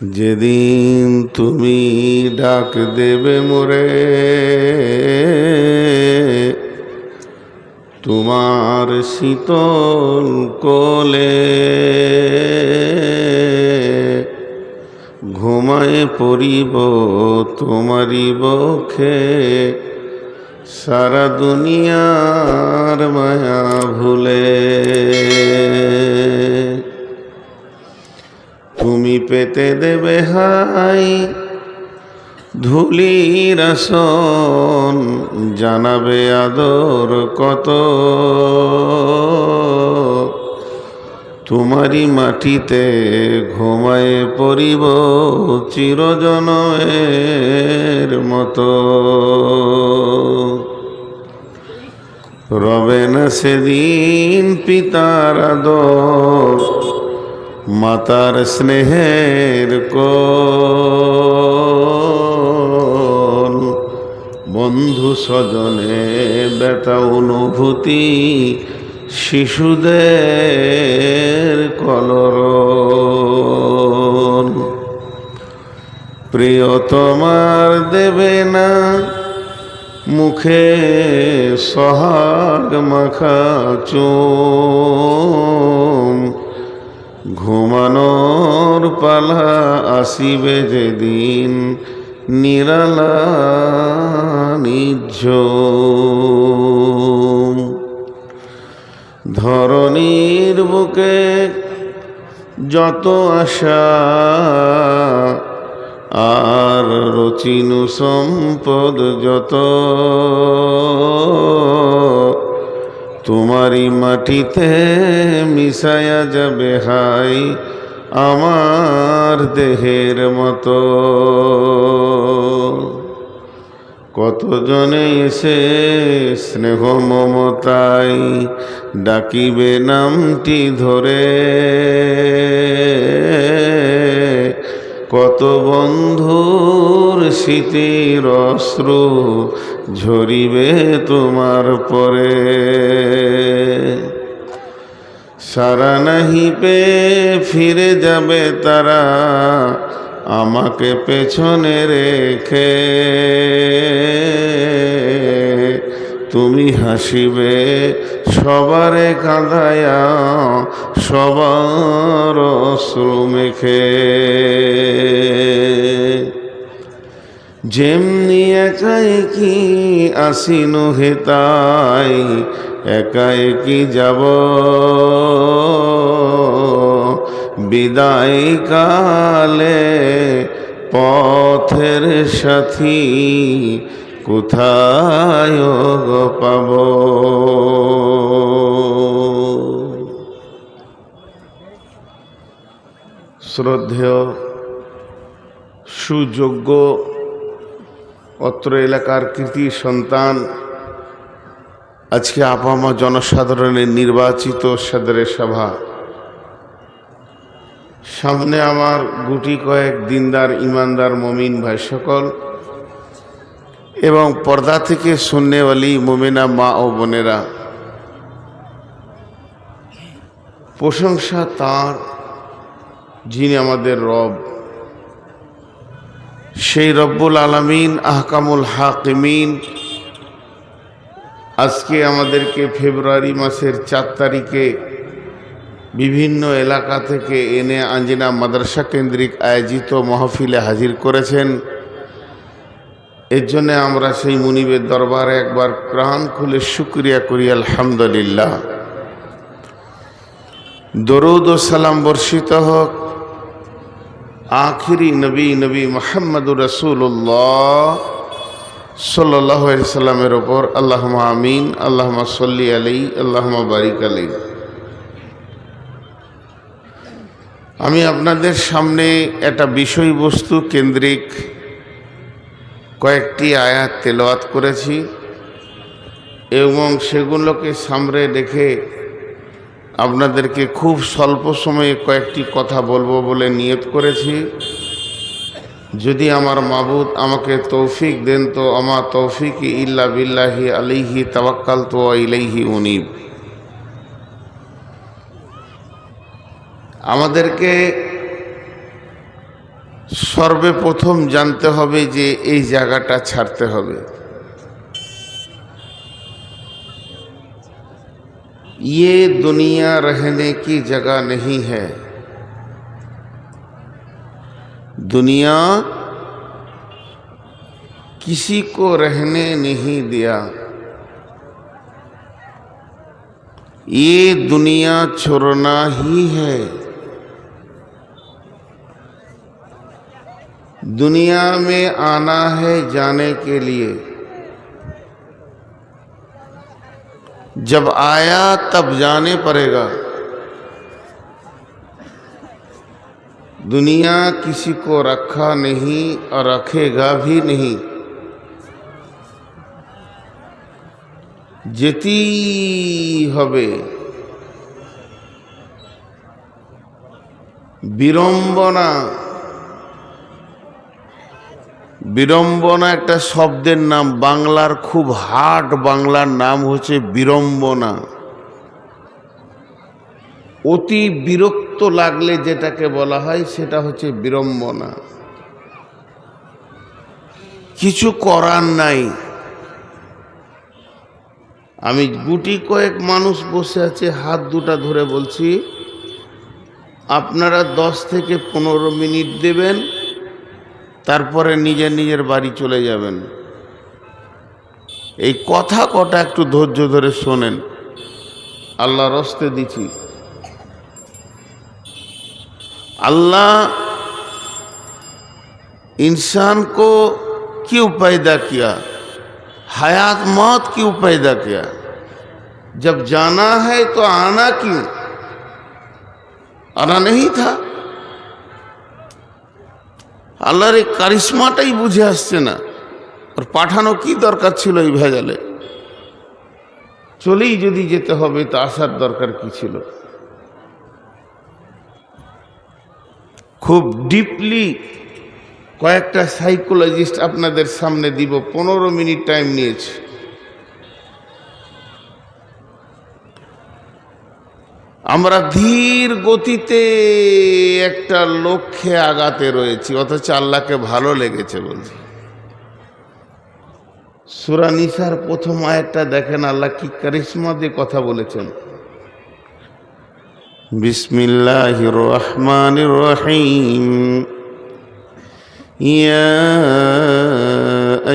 যেদিন তুমি ডাক দেবে মোরে, তোমার শীতল কোলে ঘুমায় পড়িব তোমারি বক্ষে, সারা দুনিয়ার মায়া ভুলে। তুমি পেতে দেবে হাই ধুলির আসন, জানাবে আদর কত, তোমারি মাটিতে ঘুমায়ে পড়িব চিরজনমের মতো। রবে না সেদিন পিতার আদর, মাতার স্নেহের কোল, বন্ধু স্বজনে ব্যথা অনুভূতি, শিশুদের কলরব। প্রিয়তমার দেবে না মুখে সোহাগ মাখা চুম, ঘুমানোর পালা আসিবে যেদিন নিরালা নিঝুম। ধরণীর বুকে যত আশা আর রচিনু সম্পদ যত, তোমারি মাটিতে মিশায়া যাবে হাই আমার দেহের মতো। কতজনে এসে স্নেহ মমতায় ডাকিবে নামটি ধরে, কত বন্ধুর স্মৃতির অশ্রু ঝরিবে তোমার পরে। সারা নাহি পেয়ে ফিরে যাবে তারা আমাকে পেছনে রেখে, তুমি হাসিবে সবারে কাঁদায়া সবার অশ্রু মেখে। যেমনি একাই কি আসিনু হেতাই একাই কি যাব, বিদায় কালে পথের সাথী কোথায় পাব। শ্রদ্ধেয় সুযোগ্য অত্র এলাকার কৃতি সন্তান, আজকে আপামা জনসাধারণের নির্বাচিত সদরে সভা, সামনে আমার গুটি কয়েক দিনদার ইমানদার মমিন ভাই সকল এবং পর্দা থেকে শুননেওয়ালি মোমেনা মা ও বোনেরা, প্রশংসা তার যিনি আমাদের রব, সেই রব্বুল আলামিন আহকামুল হাকিমিন আজকে আমাদেরকে ফেব্রুয়ারি মাসের 4 তারিখে বিভিন্ন এলাকা থেকে এনে আঞ্জিনা মাদ্রাসা কেন্দ্রিক আয়োজিত মাহফিলে হাজির করেছেন। এর জন্য আমরা সেই মুনিবের দরবারে একবার প্রাণ খুলে শুকরিয়া করি আলহামদুলিল্লাহ। দরুদ ও সালাম বর্ষিত হোক আখিরি নবী মুহাম্মদুর রাসূলুল্লাহ সাল্লাল্লাহু আলাইহি সাল্লামের ওপর। আল্লাহুম্মা আমিন, আল্লাহুম্মা সাল্লি আলাইহি, আল্লাহুম্মা বারিক আলাইহি। আমি আপনাদের সামনে একটা বিষয়বস্তু কেন্দ্রিক কয়েকটি আয়াত তেলাওয়াত করেছি এবং সেগুলোকে সামনে রেখে আপনাদেরকে খুব স্বল্প সময়ে কয়েকটি কথা বলবো বলে নিয়ত করেছি। যদি আমার মাবুদ আমাকে তৌফিক দেন তো আমা তৌফিক ইল্লা বিল্লাহি আলাইহি তাওয়াক্কালতু ওয়া ইলাইহি উনীব। আমাদেরকে সর্বপ্রথম জানতে হবে যে এই জায়গাটা ছাড়তে হবে। ये दुनिया रहने की जगह नहीं है। दुनिया किसी को रहने नहीं दिया। ये दुनिया छोड़ना ही है। दुनिया में आना है जाने के लिए। जब आया तब जाने पड़ेगा। दुनिया किसी को रखा नहीं और रखेगा भी नहीं। যেতে হবে। বিড়ম্বনা, বিড়ম্বনা একটা শব্দের নাম, বাংলার খুব হার্ড বাংলার নাম হচ্ছে বিড়ম্বনা। অতি বিরক্ত লাগলে যেটাকে বলা হয় সেটা হচ্ছে বিড়ম্বনা। কিছু করার নাই। আমি গুটি কয়েক মানুষ বসে আছে, হাত দুটা ধরে বলছি, আপনারা 10 থেকে 15 মিনিট দেবেন, তারপরে নিজের নিজের বাড়ি চলে যাবেন। এই কথা কটা একটু ধৈর্য ধরে শোনেন, আল্লাহ রস্তে দিছি। अल्लाह इंसान को क्यों पैदा किया, हयात मौत क्यों पैदा किया? जब जाना है तो आना क्यों? आना नहीं था। আল্লাহর এই কারিশমাটাই বুঝে আসছে না। আর পাঠানো কি দরকার ছিল এই ভেজালে? চলেই যদি যেতে হবে তো আসার দরকার কি ছিল? খুব ডিপলি কয়েকটা সাইকোলজিস্ট আপনাদের সামনে দিব। 15 মিনিট টাইম নিয়েছে। আমরা ধীর গতিতে একটা লক্ষ্যে আগাতে রয়েছি, অথচ আল্লাহকে ভালো লেগেছে বলছি। সূরা নিসার প্রথম আয়াতটা দেখেন, আল্লাহ কি কারিশমা দিয়ে কথা বলেছেন। বিসমিল্লাহির রহমানির রহিম। ইয়া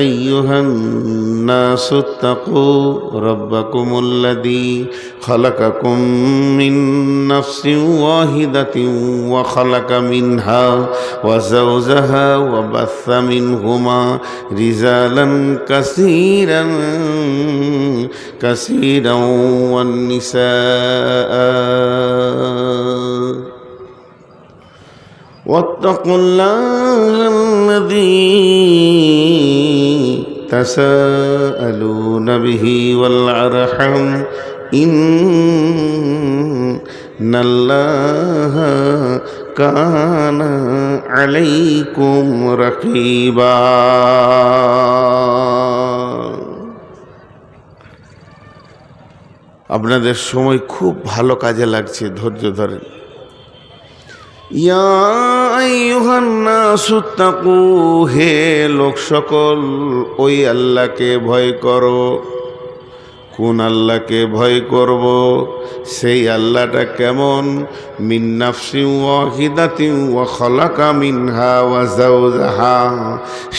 আইয়ুহান নাসু তাকু রাব্বাকুমুল্লাযী খালাকাকুম মিন নাফসিন ওয়াহিদাতিন ওয়া খালাকা মিনহা ওয়া যাওজাহা ওয়া বাসসা মিনহুমা রিজালান কাসীরান ওয়ান নিসা। واتقوا الله الذي تساءلون به والأرحام إن الله كان عليكم رقيبا। আপনাদের সময় খুব ভালো কাজে লাগছে, ধৈর্য ধরেন। ইয়া আইয়ুহান নাসু তাকু, হে লোক সকল, ওই আল্লাহকে ভয় করো। কোন আল্লাহকে ভয় করব? সেই আল্লাহটা কেমন? মিন নাফসিন ওয়াহিদাতিন ওয়া খালাকা মিনহা ওয়া যাওজাহা,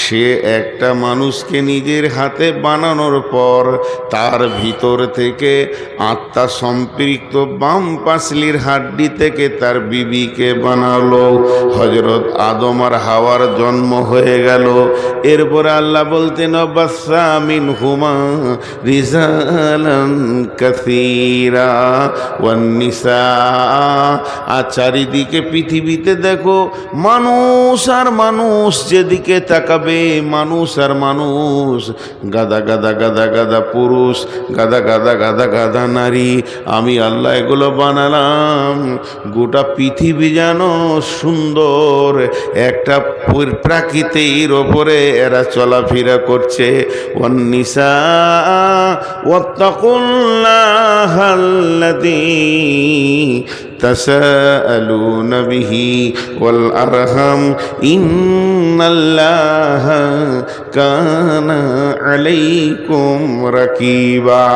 সে একটা মানুষকে নিজের হাতে বানানোর পর তার ভিতর থেকে আত্মা সম্পৃক্ত বাম পাশলির হাড্ডি থেকে তার বিবিকে বানালো। হযরত আদম আর হাওয়ার জন্ম হয়ে গেল। এরপরে আল্লাহ বলতেন বাসসা মিনহুমা রিজালান কাসীরা ওয়ান নিসা। আর চারিদিকে পৃথিবীতে দেখো, মানুষ আর মানুষ যেদিকে তাকাবে, মানুষ আর মানুষ, গাদা গাদা গাদা গাদা পুরুষ, গাদা গাদা গাদা গাদা নারী। আমি আল্লাহ এগুলো বানালাম গোটা পৃথিবী যেন সুন্দর একটা প্রাকৃতির ওপরে এরা চলাফেরা করছে। ওয়ান নিসা ওয়াত্তাকুল্লাহাল্লাযী তাসাআলুনা বিহি ওয়াল আরহাম ইন্নাল্লাহা কানা আলাইকুম রাকিবা।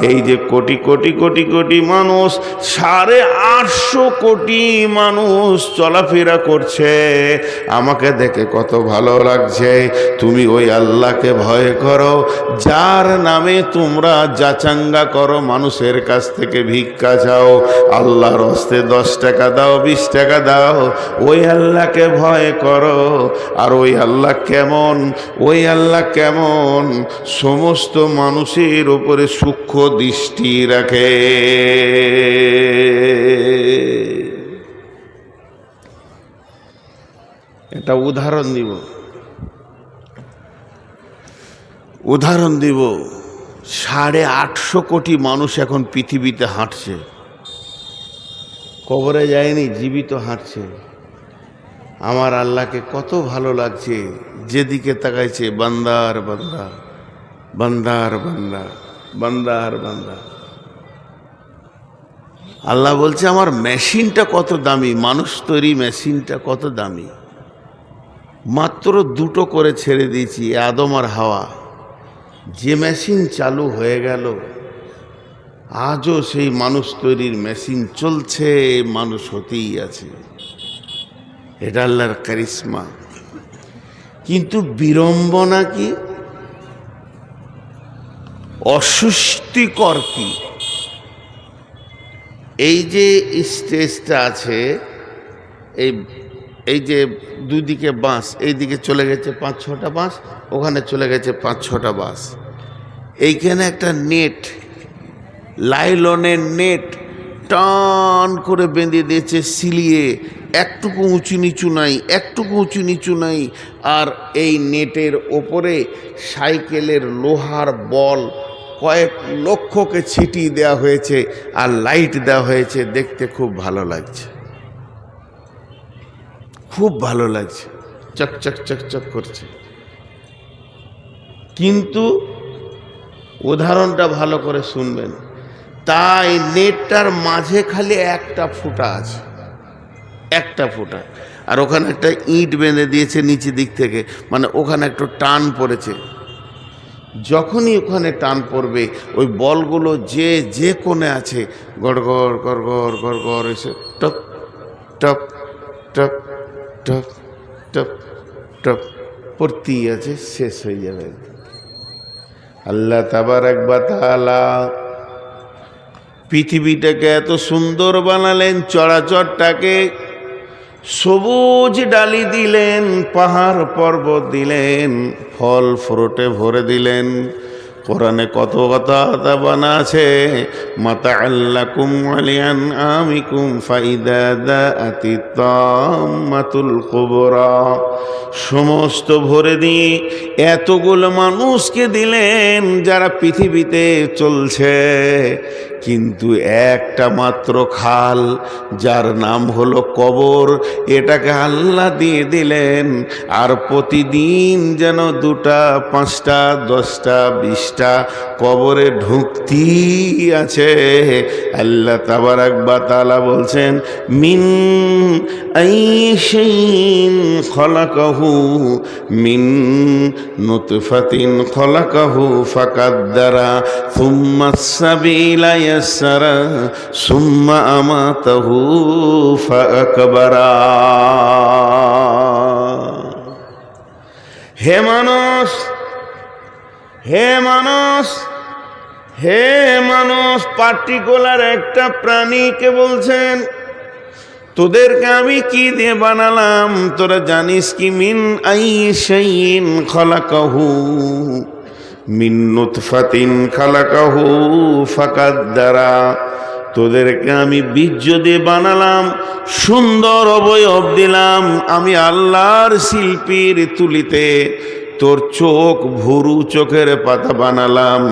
এই যে কোটি কোটি কোটি কোটি মানুষ, 850 কোটি মানুষ চলাফেরা করছে, আমাকে দেখে কত ভালো লাগছে। তুমি ওই আল্লাহকে ভয় করো যার নামে তোমরা যাচাঙ্গা করো, মানুষের কাছ থেকে ভিক্ষা চাও, আল্লাহর হস্তে 10 টাকা দাও, 20 টাকা দাও, ওই আল্লাহকে ভয় করো। আর ওই আল্লাহ কেমন? ওই আল্লাহ কেমন? সমস্ত মানুষের উপরে সূক্ষ্ম দৃষ্টি রাখে। এটা উদাহরণ দিব, উদাহরণ দিব। 850 কোটি মানুষ এখন পৃথিবীতে হাঁটছে, কবরে যায়নি, জীবিত হাঁটছে। আমার আল্লাহকে কত ভালো লাগছে, যেদিকে তাকাইছে বান্দার বান্দা, বান্দার বান্দা, বান্দার বান্দা। আল্লাহ বলছে আমার মেশিনটা কত দামি, মানুষ তৈরি মেশিনটা কত দামি। মাত্র 2টো করে ছেড়ে দিয়েছি, আদম আর হাওয়া। যে মেশিন চালু হয়ে গেল, আজও সেই মানুষ তৈরির মেশিন চলছে, মানুষ হতেই আছে। এটা আল্লাহর কারিশমা। কিন্তু বিড়ম্বনা কি, অস্বস্তিকর কি? এই যে স্টেজটা আছে, এই যে দুদিকে বাঁশ, এইদিকে চলে গেছে 5-6টা বাঁশ, ওখানে চলে গেছে 5-6টা বাঁশ। এইখানে একটা নেট, লাইলনের নেট টান করে বেঁধে দিয়েছে সিলিয়ে, একটুকু উঁচু নিচু নাই, একটুকু উঁচু নিচু নাই। আর এই নেটের ওপরে সাইকেলের লোহার বল কয়েক লক্ষকে ছিটিয়ে দেওয়া হয়েছে, আর লাইট দেওয়া হয়েছে। দেখতে খুব ভালো লাগছে, খুব ভালো লাগছে, চকচক চকচক করছে। কিন্তু উদাহরণটা ভালো করে শুনবেন। তাই নেটটার মাঝে খালি একটা ফুটা আছে, একটা ফুটা, আর ওখানে একটা ইট বেঁধে দিয়েছে নিচের দিক থেকে, মানে ওখানে একটু টান পড়েছে। যখনই ওখানে টান পড়বে, ওই বলগুলো যে কোণে আছে গড়গড় গড়গড় গড়গড় এসে top top top top top top পড়তেই আছে, শেষ হয়ে যাবে। আল্লাহ তাবারক ওয়া তাআলা পৃথিবীটাকে এত সুন্দর বানালেন, চরাচরটাকে সবুজ ডালি দিলেন, পাহাড় পর্বত দিলেন, ফল ফ্রুটে ভরে দিলেন। কোরআনে কত কথা বানা আছে, মাতাআল্লাকুম ওয়ালিয়ান আমিকুম ফাইদা দাআতিত তাম্মাতুল কুবরা। সমস্ত ভরে দিয়ে এতগুলো মানুষকে দিলেন যারা পৃথিবীতে চলছে, কিন্তু একটা মাত্র খাল যার নাম হলো কবর, এটাকে আল্লাহ দিয়ে দিলেন। আর প্রতিদিন যেন 2টা 5টা 10টা 20টা কবরে ঢুকতেই আছে। আল্লাহ তাবারক ওয়া তাআলা বলছেন, মিন আইশাইন খলাকাহু মিন নুতফাতিন খলাকাহু ফাকাদ্দারা সুম্মা সাবিলা ইয়াসসারা সুম্মা আমাতাহু ফাআকবারা। হে মানুষ, হে মানুষ, হে মানুষ, পার্টিকুলার একটা প্রাণীকে বলছেন, তোদেরকে আমি কি দিয়ে বানালাম তোরা জানিস কি? মিন আইশাইন খলাকাহু মিন নুতফাতিন খালাকাহু ফাকাদ্দারা। তোদেরকে আমি বীর্য দিয়ে বানালাম, সুন্দর অবয়ব দিলাম, আমি আল্লাহর শিল্পীর তুলিতে তোর চোখ ভুরু চোখের পাতা বানালাম।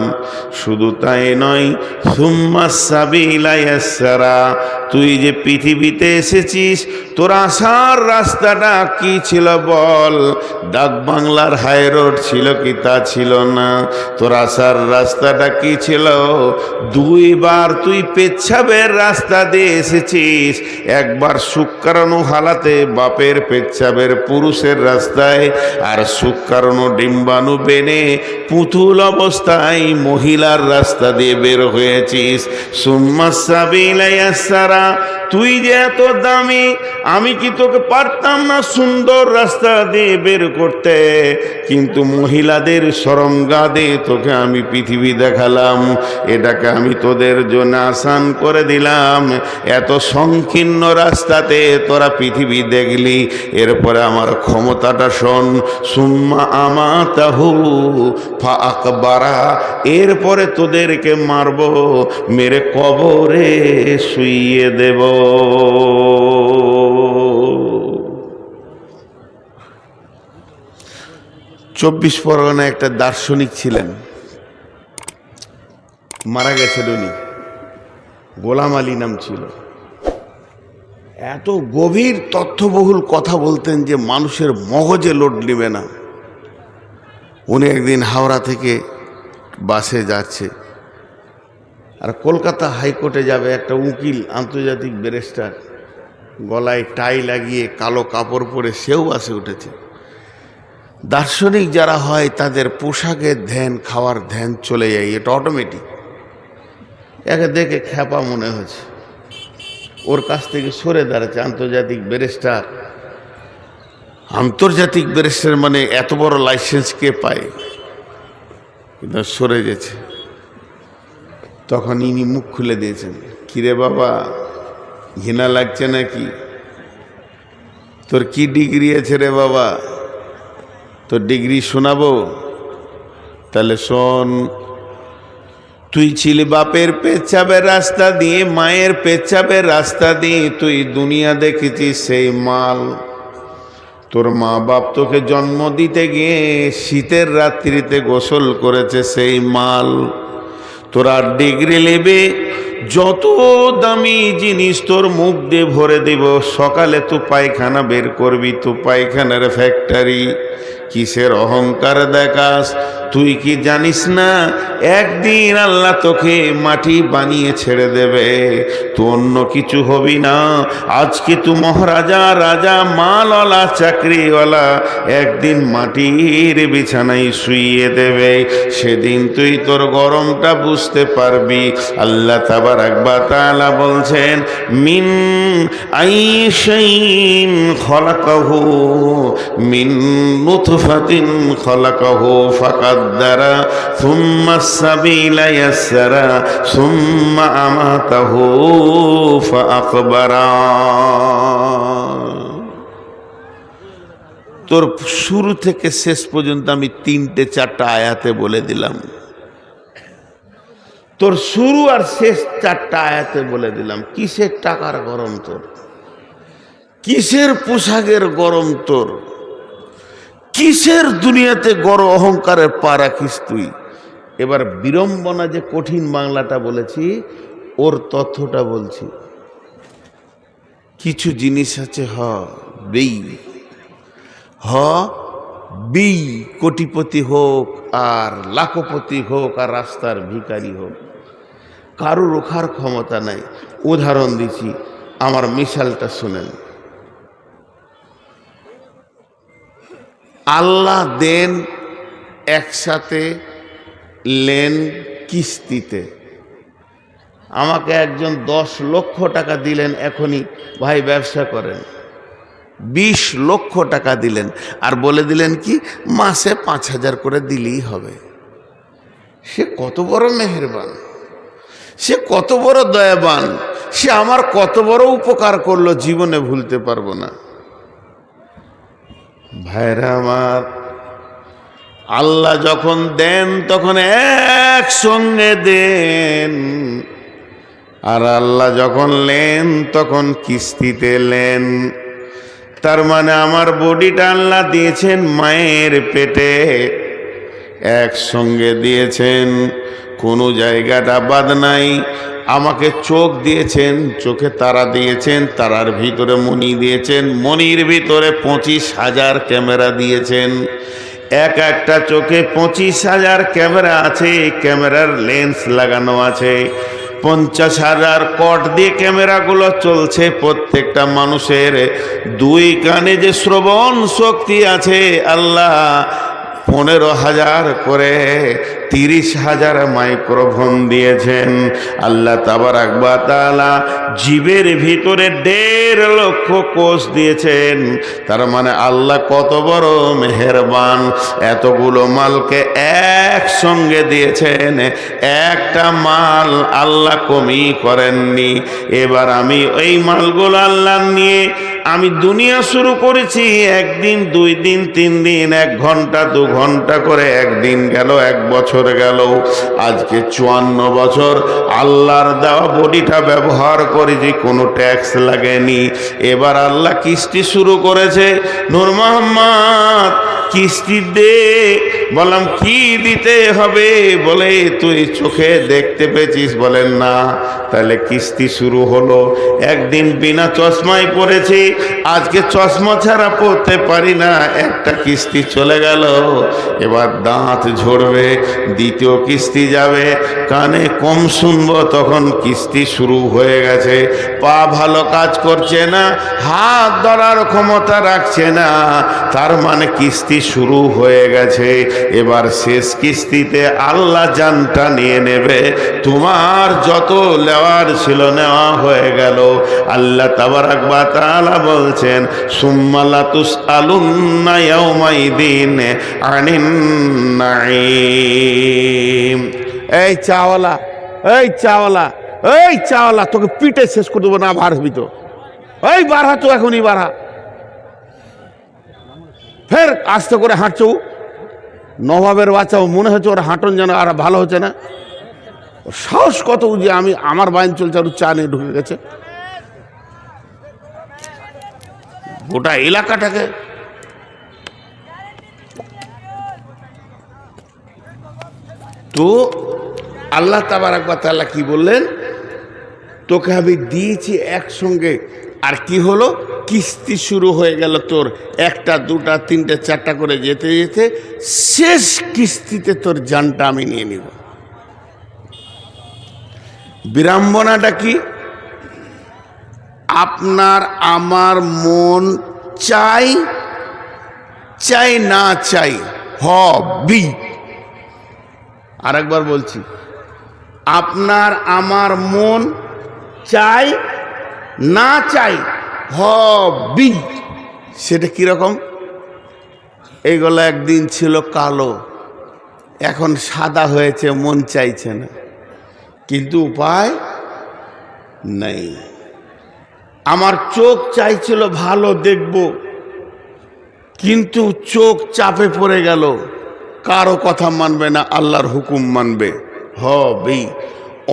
শুধু তাই নয়, সুম্মা সাবিলা ইয়াসসারা, তুই যে পৃথিবীতে এসেছিস তোর আসার রাস্তাটা কি ছিল বল? ডাক বাংলার হাই রোড ছিল কি? তা ছিল না। তোর আসার রাস্তাটা কি ছিল? দুইবার তুই পেচ্ছাবের রাস্তা দিয়ে এসেছিস। একবার শুক্রাণু হালাতে বাপের পেচ্ছাবের পুরুষের রাস্তায়, আর শুক্রাণু ডিম্বাণু বেনে পুতুল অবস্থায় মহিলার রাস্তা দিয়ে বের হয়েছিস। সুম্মা সাবিলা ইয়াসসারা, তুই যে এত দামি, আমি কি তোকে পারতাম না সুন্দর রাস্তা দিয়ে বের করতে? কিন্তু মহিলাদের সরঙ্গা দিয়ে তোকে আমি পৃথিবী দেখালাম। এটাকে আমি তোদের জন্য আসান করে দিলাম। এত সংকীর্ণ রাস্তাতে তোরা পৃথিবী দেখলি, এরপরে আমার ক্ষমতাটা শোন। সুম্মা আমাতাহু ফাআকবারা, এরপরে তোদেরকে মারব, মেরে কবরে শুইয়ে দেব। 24 পরগনায় একটা দার্শনিক ছিলেন, মারা গেছেন উনি, গোলাম আলী নাম ছিল। এত গভীর তথ্যবহুল কথা বলতেন যে মানুষের মগজে লোড নেবে না। উনি একদিন হাওড়া থেকে বাসে যাচ্ছে, আর কলকাতা হাইকোর্টে যাবে। একটা উকিল, আন্তর্জাতিক ব্যারিস্টার, গলায় টাই লাগিয়ে কালো কাপড় পরে সেও বাসে উঠেছে। দার্শনিক যারা হয় তাদের পোশাকের ধ্যান, খাওয়ার ধ্যান চলে যায়, এটা অটোমেটিক। একে দেখে খ্যাপা মনে হচ্ছে, ওর কাছ থেকে সরে দাঁড়াচ্ছে। আন্তর্জাতিক ব্যারিস্টার, আন্তর্জাতিক ব্যারিস্টার মানে এত বড় লাইসেন্স কে পায়? কিন্তু সরে গেছে। তখন ইনি মুখ খুলে দিয়েছেন, কিরে বাবা, ঘৃণা লাগছে নাকি? তোর কি ডিগ্রি আছে রে বাবা? তোর ডিগ্রি শোনাবো? তাহলে শোন, তুই ছিলি বাপের পেচ্ছাবের রাস্তা দিয়ে, মায়ের পেচ্ছাবের রাস্তা দিয়ে তুই দুনিয়া দেখেছিস সেই মাল। তোর মা বাপ তোকে জন্ম দিতে গিয়ে শীতের রাত্রিতে গোসল করেছে সেই মাল। তোরা ডিগ্রি নেবে, যত দামি জিনিস তোর মুখ দিয়ে ভরে দিব, সকালে তুই পায়খানা বের করবি, তুই পায়খানার ফ্যাক্টরি। কিসের অহংকার দেখাস? তুই কি জানিস না একদিন আল্লাহ তোকে মাটি বানিয়ে ছেড়ে দেবে, তুই অন্য কিছু হবি না। আজকে তুই মহারাজা, রাজা, মালওয়ালা, চাকরিওয়ালা, একদিন মাটির বিছানায় শুইয়ে দেবে। সেদিন তুই তোর গরমটা বুঝতে পারবি। আল্লাহ তাবারাক ওয়া তাআলা বলছেন, মিন আইশাইন খলাকাহু মিন নুতফাতিন খলাকাহু ফাকাদ্দারা সুম্মা সাবিলা ইয়াসসারা সুম্মা আমাতাহু ফাআকবারা। তোর শুরু থেকে শেষ পর্যন্ত আমি 3-4টা আয়াতে বলে দিলাম। তোর শুরু আর শেষ 4টা আয়াতে বলে দিলাম। কিসের টাকার গরম তোর? কিসের পোশাকের গরম তোর? কিসের দুনিয়াতে গড় অহংকারের পা রাখিস তুই? এবার বিড়ম্বনা যে কঠিন বাংলাটা বলেছি, ওর তথ্যটা বলছি। কিছু জিনিস আছে বেই, কোটিপতি হোক আর লাখপতি হোক আর রাস্তার ভিখারি হোক, কারো রোখার ক্ষমতা নাই। উদাহরণ দিচ্ছি, আমার মিশালটা শুনেন। আল্লাহ দেন একসাথে, লেন কিস্তিতে। আমাকে একজন 10 লক্ষ টাকা দিলেন, এখনই ভাই ব্যবসা করেন। 20 লক্ষ টাকা দিলেন, আর বলে দিলেন কি মাসে 5,000 করে দিলেই হবে। সে কত বড় মেহেরবান, সে কত বড় দয়াবান, সে আমার কত বড় উপকার করলো, জীবনে ভুলতে পারবো না। ভাইরা আমার, আল্লাহ যখন দেন তখন একসঙ্গে দেন, আর আল্লাহ যখন লেন তখন কিস্তিতে লেন। তার মানে আমার বডিটা আল্লাহ দিয়েছেন মায়ের পেটে, একসঙ্গে দিয়েছেন, কোনো জায়গাটা বাদ নাই। আমাকে চোখ দিয়েছেন, চোখে তারা দিয়েছেন, তারার ভিতরে মণি দিয়েছেন, মণির ভিতরে 25,000 ক্যামেরা দিয়েছেন। একটা চোখে 25,000 ক্যামেরা আছে, ক্যামেরার লেন্স লাগানো আছে। 50,000 কট দিয়ে ক্যামেরাগুলো চলছে। প্রত্যেকটা মানুষের 2 কানে যে শ্রবণ শক্তি আছে, আল্লাহ 15,000 করে 30,000 মাইক্রোফোন দিয়েছেন। আল্লাহ তাবারাক ওয়া তাআলা জীবের ভিতরে 1.5 লক্ষ কোষ দিয়েছেন। তার মানে আল্লাহ কত বড় মেহেরবান, এতগুলো মালকে একসঙ্গে দিয়েছেন, একটা মাল আল্লাহ কমই করেননি। এবার আমি ওই মালগুলো আল্লাহ নিয়ে আমি দুনিয়া শুরু করেছি। 1 দিন 2 দিন 3 দিন, 1 ঘন্টা 2 ঘন্টা করে, 1 দিন গেল, 1 বছর গেল, আজকে 54 বছর আল্লাহর দেওয়া বডিটা ব্যবহার করেছি, কোনো ট্যাক্স লাগেনি। এবার আল্লাহ কিস্তি শুরু করেছে। নূর মোহাম্মদ কিস্তি দে। বললাম কি দিতে হবে? বলে তুই চোখে দেখতে পেয়েছিস? বলেন না। তাহলে কিস্তি শুরু হলো। একদিন বিনা চশমায় পড়েছি, আজকে চশমা ছাড়া পড়তে পারি না, একটা কিস্তি চলে গেল। এবার দাঁত ঝরবে, দ্বিতীয় কিস্তি যাবে, কানে কম শুনবো, তখন কিস্তি শুরু হয়ে গেছে। পা ভালো কাজ করছে না, হাত ধরার ক্ষমতা রাখছে না, তার মানে কিস্তি শুরু হয়ে গেছে। এবার শেষ কিস্তিতে আল্লাহ জানটা নিয়ে নেবে। তোমার যত নেওয়ার ছিল নেওয়া হয়ে গেল। আল্লাহ তাবারাক ওয়া তাআলা বলছেন, সুম্মা লাতুসআলুন্না ইয়াউমাইদিন আনিন নাঈম। এই চাওয়ালা, এই চাওয়ালা, এই চাওয়ালা, তোকে পিটে শেষ করে দেবো না, বার হবি তো। এই বাড়া, তো এখনই বাড়া। ফের আস্তে করে হাঁটছো, নবাবের বাচ্চাও মনে হচ্ছে ওর হাঁটন যেন আর ভালো হচ্ছে না। সাহস কত যে আমি আমার বাইন চলছে আর চা নিয়ে ঢুকে গেছে। গোটা এলাকাটাকে তো আল্লাহ তাবারাক ওয়া তাআলা কি বললেন? তোকে আমি দিয়েছি একসঙ্গে। আর কি হলো? কিস্তি শুরু হয়ে গেল তোর, 1টা 2টা 3টে 4টা করে যেতে যেতে শেষ কিস্তিতে তোর জানটা আমি নিয়ে নিব। বিড়ম্বনাটা কি? আপনার আমার মন চাই চাই না চাই হবি। আরেকবার বলছি, আপনার আমার মন চাই না চাই হবি। সেটা কিরকম? এইগুলো একদিন ছিল কালো, এখন সাদা হয়েছে, মন চাইছে না, কিন্তু উপায় নেই। আমার চোখ চাইছিল ভালো দেখব, কিন্তু চোখ চাপে পড়ে গেল, কারো কথা মানবে না, আল্লাহর হুকুম মানবে, হবেই।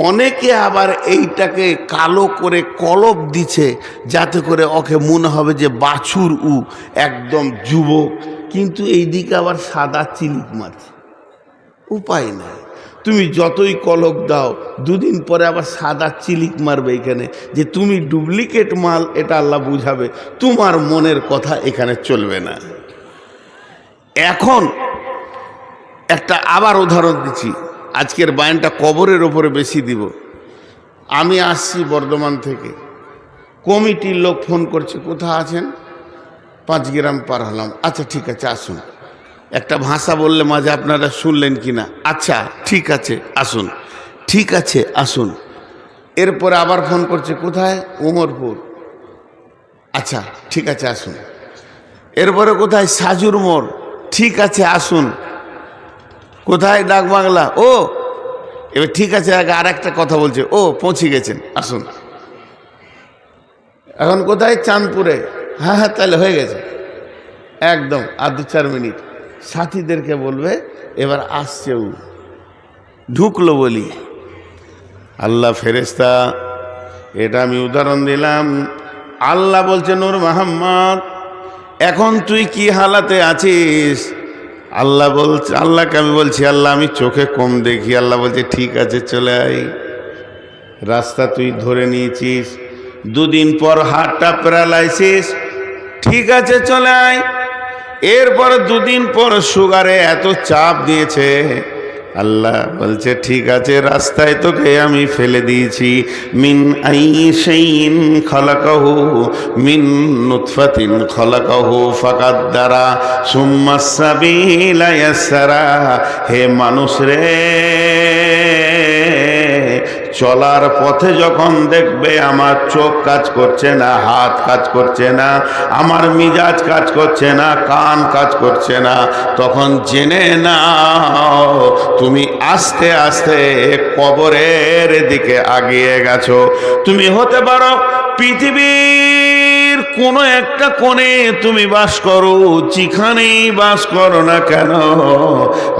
অনেকে আবার এইটাকে কালো করে কলপ দিছে, যাতে করে ওকে মনে হবে যে বাছুর একদম যুবক, কিন্তু এই দিকে আবার সাদা চিলিক মারছে। উপায় নাই, তুমি যতই কলক দাও 2 দিন পরে আবার সাদা চিলিক মারবে এখানে, যে তুমি ডুপ্লিকেট মাল, এটা আল্লাহ বুঝাবে। তোমার মনের কথা এখানে চলবে না। এখন একটা আবার উদাহরণ দিচ্ছি, আজকের বায়ানটা কবরের ওপরে বেশি দিব। আমি আসছি বর্ধমান থেকে, কমিটির লোক ফোন করছে, কোথায় আছেন? 5 গ্রাম পার হলাম। আচ্ছা ঠিক আছে আসুন। একটা ভাষা বললে মাঝে আপনারা শুনলেন কি না? আচ্ছা ঠিক আছে আসুন, ঠিক আছে আসুন। এরপরে আবার ফোন করছে, কোথায়? উমরপুর। আচ্ছা ঠিক আছে আসুন। এরপরে কোথায়? সাজুর মোড়। ঠিক আছে আসুন। কোথায়? ডাকবাংলা। ও এবার ঠিক আছে, আগে আর একটা কথা বলছে, ও পৌঁছে গেছেন, আসুন। এখন কোথায়? চাঁদপুরে। হ্যাঁ হ্যাঁ তাহলে হয়ে গেছে, একদম আর 2-4 মিনিট। সাথীদেরকে বলবে এবার আসছে, ও ঢুকলো বলি। আল্লাহ ফেরেশতা, এটা আমি উদাহরণ দিলাম। আল্লাহ বলছে, নূর মোহাম্মদ এখন তুই কি হালাতে আছিস? আল্লাহকে আমি বলছি, আল্লাহ আমি চোখে কম দেখি। আল্লাহ বলছে ঠিক আছে চলে আয়। রাস্তা তুই ধরে নিয়েছিস, দুদিন পর হার্টটা প্যারালাইসিস, ঠিক আছে চলে আয়। এরপর দুদিন পর সুগারে এত চাপ দিয়েছে, আল্লাহ বলছে ঠিক আছে রাস্তায় তোকে আমি ফেলে দিয়েছি। মিন আইশাইন খালাকাহু মিন নুতফাতিন খালাকাহু ফাকাদ্দারা সুম্মাস সাবিলা ইয়াসসারা। হে মানুষ রে, চলার পথে যখন দেখবে আমার চোখ কাজ করছে না, হাত কাজ করছে না, আমার মিজাজ কাজ করছে না, কান কাজ করছে না, তখন জেনে নাও তুমি আস্তে আস্তে কবরের দিকে আগিয়ে গেছো। তুমি হতে পারো পৃথিবীর কোনো একটা কোণে তুমি বাস করো, যেখানেই বাস করো না কেন,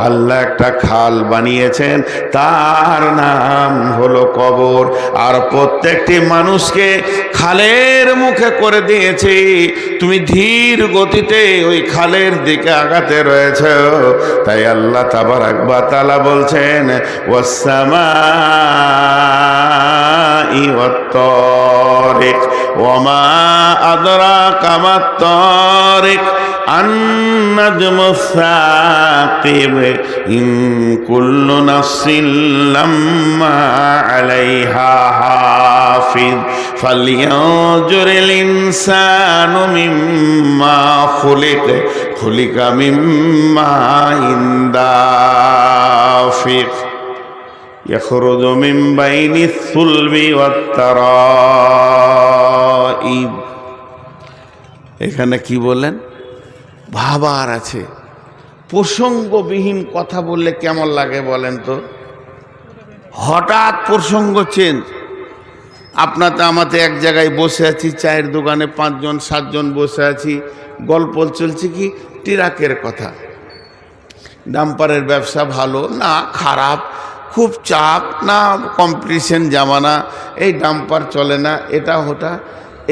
আল্লাহ একটা খাল বানিয়েছেন, তার নাম হলো কবর। আর প্রত্যেকটি মানুষকে খালের মুখে করে দিয়েছে, তুমি ধীর গতিতে ওই খালের দিকে আগাতে রয়েছে। তাই আল্লাহ তাবারাক ওয়া তাআলা বলছেন ওয়াস-সামাই ওয়াত-তারিক ওয়া মা আদরাকা মাত-তারিক আন-নাজমুস সাকিব ইন কুল্লু নাফসিন লাম্মা আলাইহা হাফিজ ফালইয়ানজুরিল ইনসানু মিম্মা খুলিকা মিম্মা দাফিক ইয়াখরুজু মিন বাইনিস সুলবি ওয়াত তারাইব। এখানে কি বললেন? ভাবার আছে। প্রসঙ্গবিহীন কথা বললে কেমন লাগে বলেন তো? হঠাৎ প্রসঙ্গ চেঞ্জ। আপনাতে আমাতে এক জায়গায় বসে আছি, চায়ের দোকানে 5 জন 7 জন বসে আছি, গল্প চলছে কি ট্রাকের কথা। ডাম্পারের ব্যবসা ভালো না খারাপ, খুব চাপ না কম্পিটিশন জামানা, এই ডাম্পার চলে না, এটা ওটা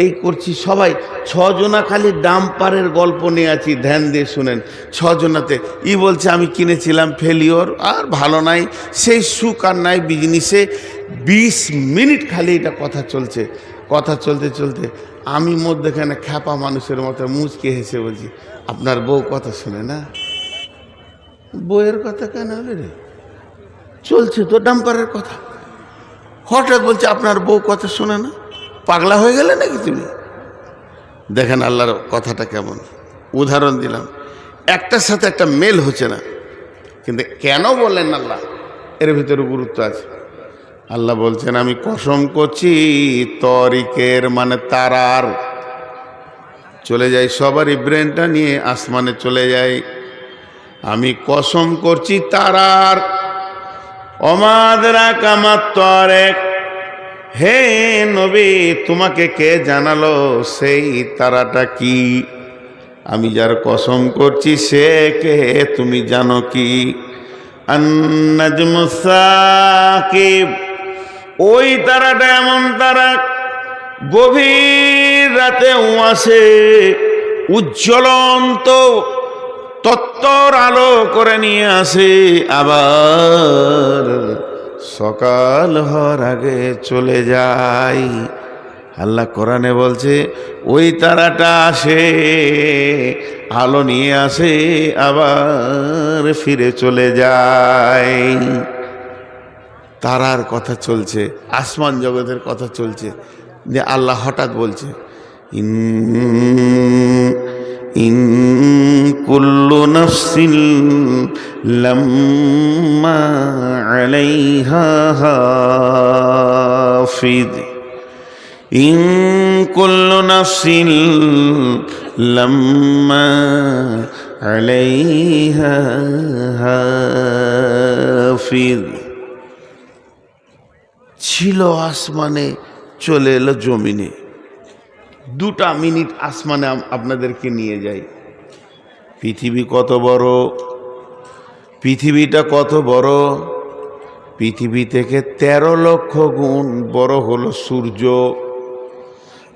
এই করছি। সবাই 6 জনা খালি ডাম্পারের গল্প নিয়ে আছি, ধ্যান দিয়ে শুনেন। 6 জনাতে বলছে আমি কিনেছিলাম ফেলিওর, আর ভালো নাই, সেই সুখ আর নাই বিজনেসে। 20 মিনিট খালি এটা কথা চলছে। কথা চলতে চলতে আমি মধ্যেখানে খ্যাপা মানুষের মতো মুচকে হেসে বলছি, আপনার বউ কথা শুনে না? বউয়ের কথা কেন হবে রে? চলছে তো ডাম্পারের কথা। হঠাৎ বলছে আপনার বউ কথা শোনে না? পাগলা হয়ে গেলে নাকি তুমি? দেখেন আল্লাহর কথাটা কেমন। উদাহরণ দিলাম, একটার সাথে একটা মেল হচ্ছে না, কিন্তু কেন বললেন আল্লাহ? এর ভিতরে গুরুত্ব আছে। আল্লাহ বলছেন আমি কসম করছি, তরিকের মানে তারার, চলে যাই সবারই ব্রেনটা নিয়ে আসমানে চলে যাই। আমি কসম করছি তারার। অমাদরা কামাত তরেক, হে নবী তোমাকে কে জানালো সেই তারাটা কি? আমি যার কসম করছি সে কে, তুমি জানো কি? আন-নাজমুস সাকিব, ওই তারাটা এমন তারা গভীর রাতেও আসে, উজ্জ্বলন্ত তত্ত্বর আলো করে নিয়ে আসে, আবার সকাল হওয়ার আগে চলে যায়। আল্লাহ কোরআনে বলছে ওই তারাটা আসে, আলো নিয়ে আসে, আবার ফিরে চলে যায়। তারার কথা চলছে, আসমান জগতের কথা চলছে, যে আল্লাহ হঠাৎ বলছে ইন কুল্লু নাফসিন লাম্মা আলাইহা হাফিজ ইন কুল্লু নাফসিন লাম্মা আলাইহা হাফিজ। ছিল আসমানে, চলে এলো জমিনে। 2টা মিনিট আসমানে আপনাদেরকে নিয়ে যাই। পৃথিবী কত বড়, পৃথিবীটা কত বড়, পৃথিবী থেকে 13 লক্ষ গুণ বড় হলো সূর্য।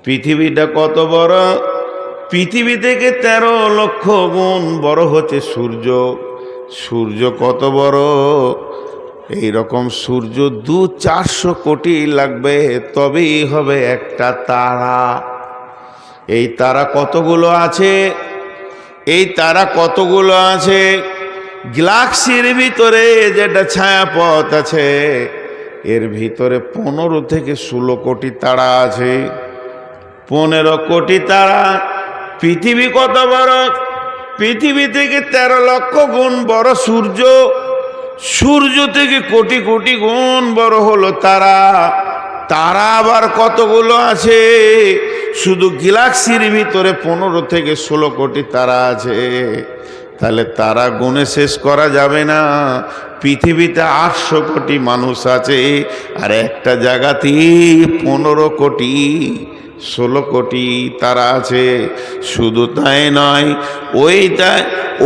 পৃথিবীটা কত বড়, পৃথিবী থেকে 13 লক্ষ গুণ বড় হচ্ছে সূর্য। সূর্য কত বড়? এই রকম সূর্য 200-400 কোটি লাগবে তবেই হবে একটা তারা। এই তারা কতগুলো আছে? এই তারা কতগুলো আছে? গ্যালাক্সির ভিতরে যেটা ছায়াপথ আছে এর ভিতরে 15 থেকে 16 কোটি তারা আছে। 15 কোটি তারা। পৃথিবী কত বড়? পৃথিবী থেকে 13 লক্ষ গুণ বড় সূর্য। সূর্য থেকে কোটি কোটি গুণ বড় হলো তারা। তারা আবার কতগুলো আছে? শুধু গ্যালাক্সির ভিতরে 15 থেকে 16 কোটি তারা আছে। তাহলে তারা গুণে শেষ করা যাবে না। পৃথিবীতে 800 কোটি মানুষ আছে, আর একটা জায়গাতেই 15 কোটি 16 কোটি তারা আছে। শুধু তাই নয়,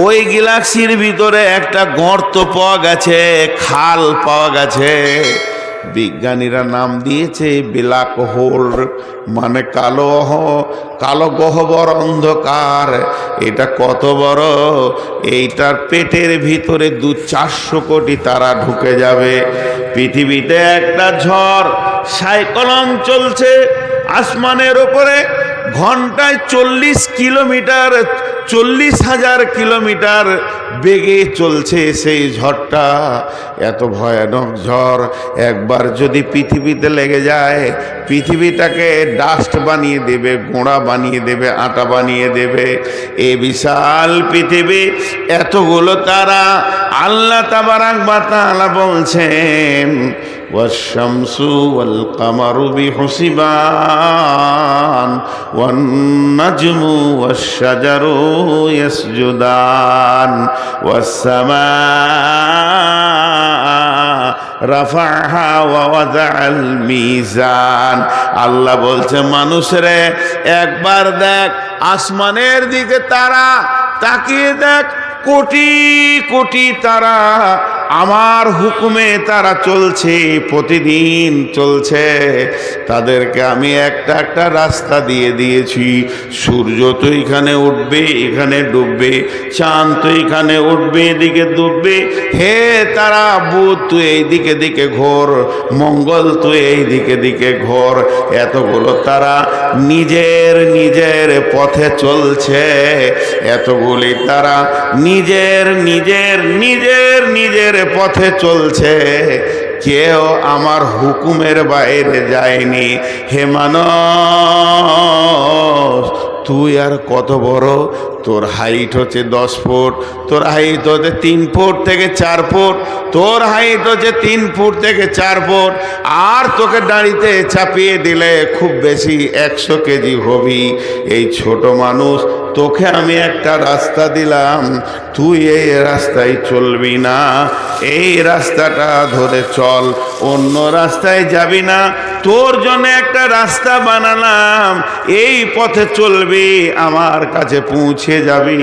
ওই গ্যালাক্সির ভিতরে একটা গর্ত পাওয়া গেছে, খাল পাওয়া গেছে। বিজ্ঞানীরা নাম দিয়েছে ব্ল্যাক হোল, মানে কালো গহ্বর অন্ধকার। এটা কত বড়? এইটার পেটের ভিতরে 200-400 কোটি তারা ঢুকে যাবে। পৃথিবীতে একটা ঝড় সাইক্লোন চলছে আসমানের উপরে, ঘন্টায় 40 কিলোমিটার, 40,000 কিলোমিটার বেগে চলছে সেই ঝড়টা। এত ভয়ানক ঝড় একবার যদি পৃথিবীতে লেগে যায়, পৃথিবীটাকে ডাস্ট বানিয়ে দেবে, গোড়া বানিয়ে দেবে, আটা বানিয়ে দেবে। এই বিশাল পৃথিবী, এতগুলো তারা। আল্লাহ তাবারাক ওয়া তাআলা বলছেন والشمس والقمر بحسبان والنجم والشجر يسجدان والسماء رفعها ووضع الميزان। আল্লাহ বলছে মানুষরে একবার দেখ আসমানের দিকে, তারা তাকিয়ে দেখ, কোটি কোটি তারা আমার হুকুমে তারা চলছে, প্রতিদিন চলছে। তাদেরকে আমি একটা একটা রাস্তা দিয়ে দিয়েছি। সূর্য তো এখানে উঠবে, এখানে ডুববে, চাঁদ তো এখানে উঠবে, এদিকে ডুববে। হে তারা, বুধ তুই এই দিকে দিকে ঘোর, মঙ্গল তুই এই দিকে দিকে ঘোর। এতগুলো তারা নিজের নিজের পথে চলছে। এতগুলি তারা নিজের নিজের নিজের নিজের পথে চলছে, কেউ আমার হুকুমের বাইরে যায়নি। হে মানুষ, তুই আর কত বড়? তোর হাইট হচ্ছে 10 ফুট, তোর হাইট হচ্ছে 3 ফুট থেকে 4 ফুট, তোর হাইট হচ্ছে 3 ফুট থেকে 4 ফুট। আর তোকে দাঁড়িতে চাপিয়ে দিলে খুব বেশি 100 কেজি হবি। এই ছোট মানুষ, তোকে আমি একটা রাস্তা দিলাম, তুই এই রাস্তায় চলবি না, এই রাস্তাটা ধরে চল, অন্য রাস্তায় যাবি না। তোর জন্য একটা রাস্তা বানালাম, এই পথে চলবি, আমার কাছে পৌঁছে যাবি।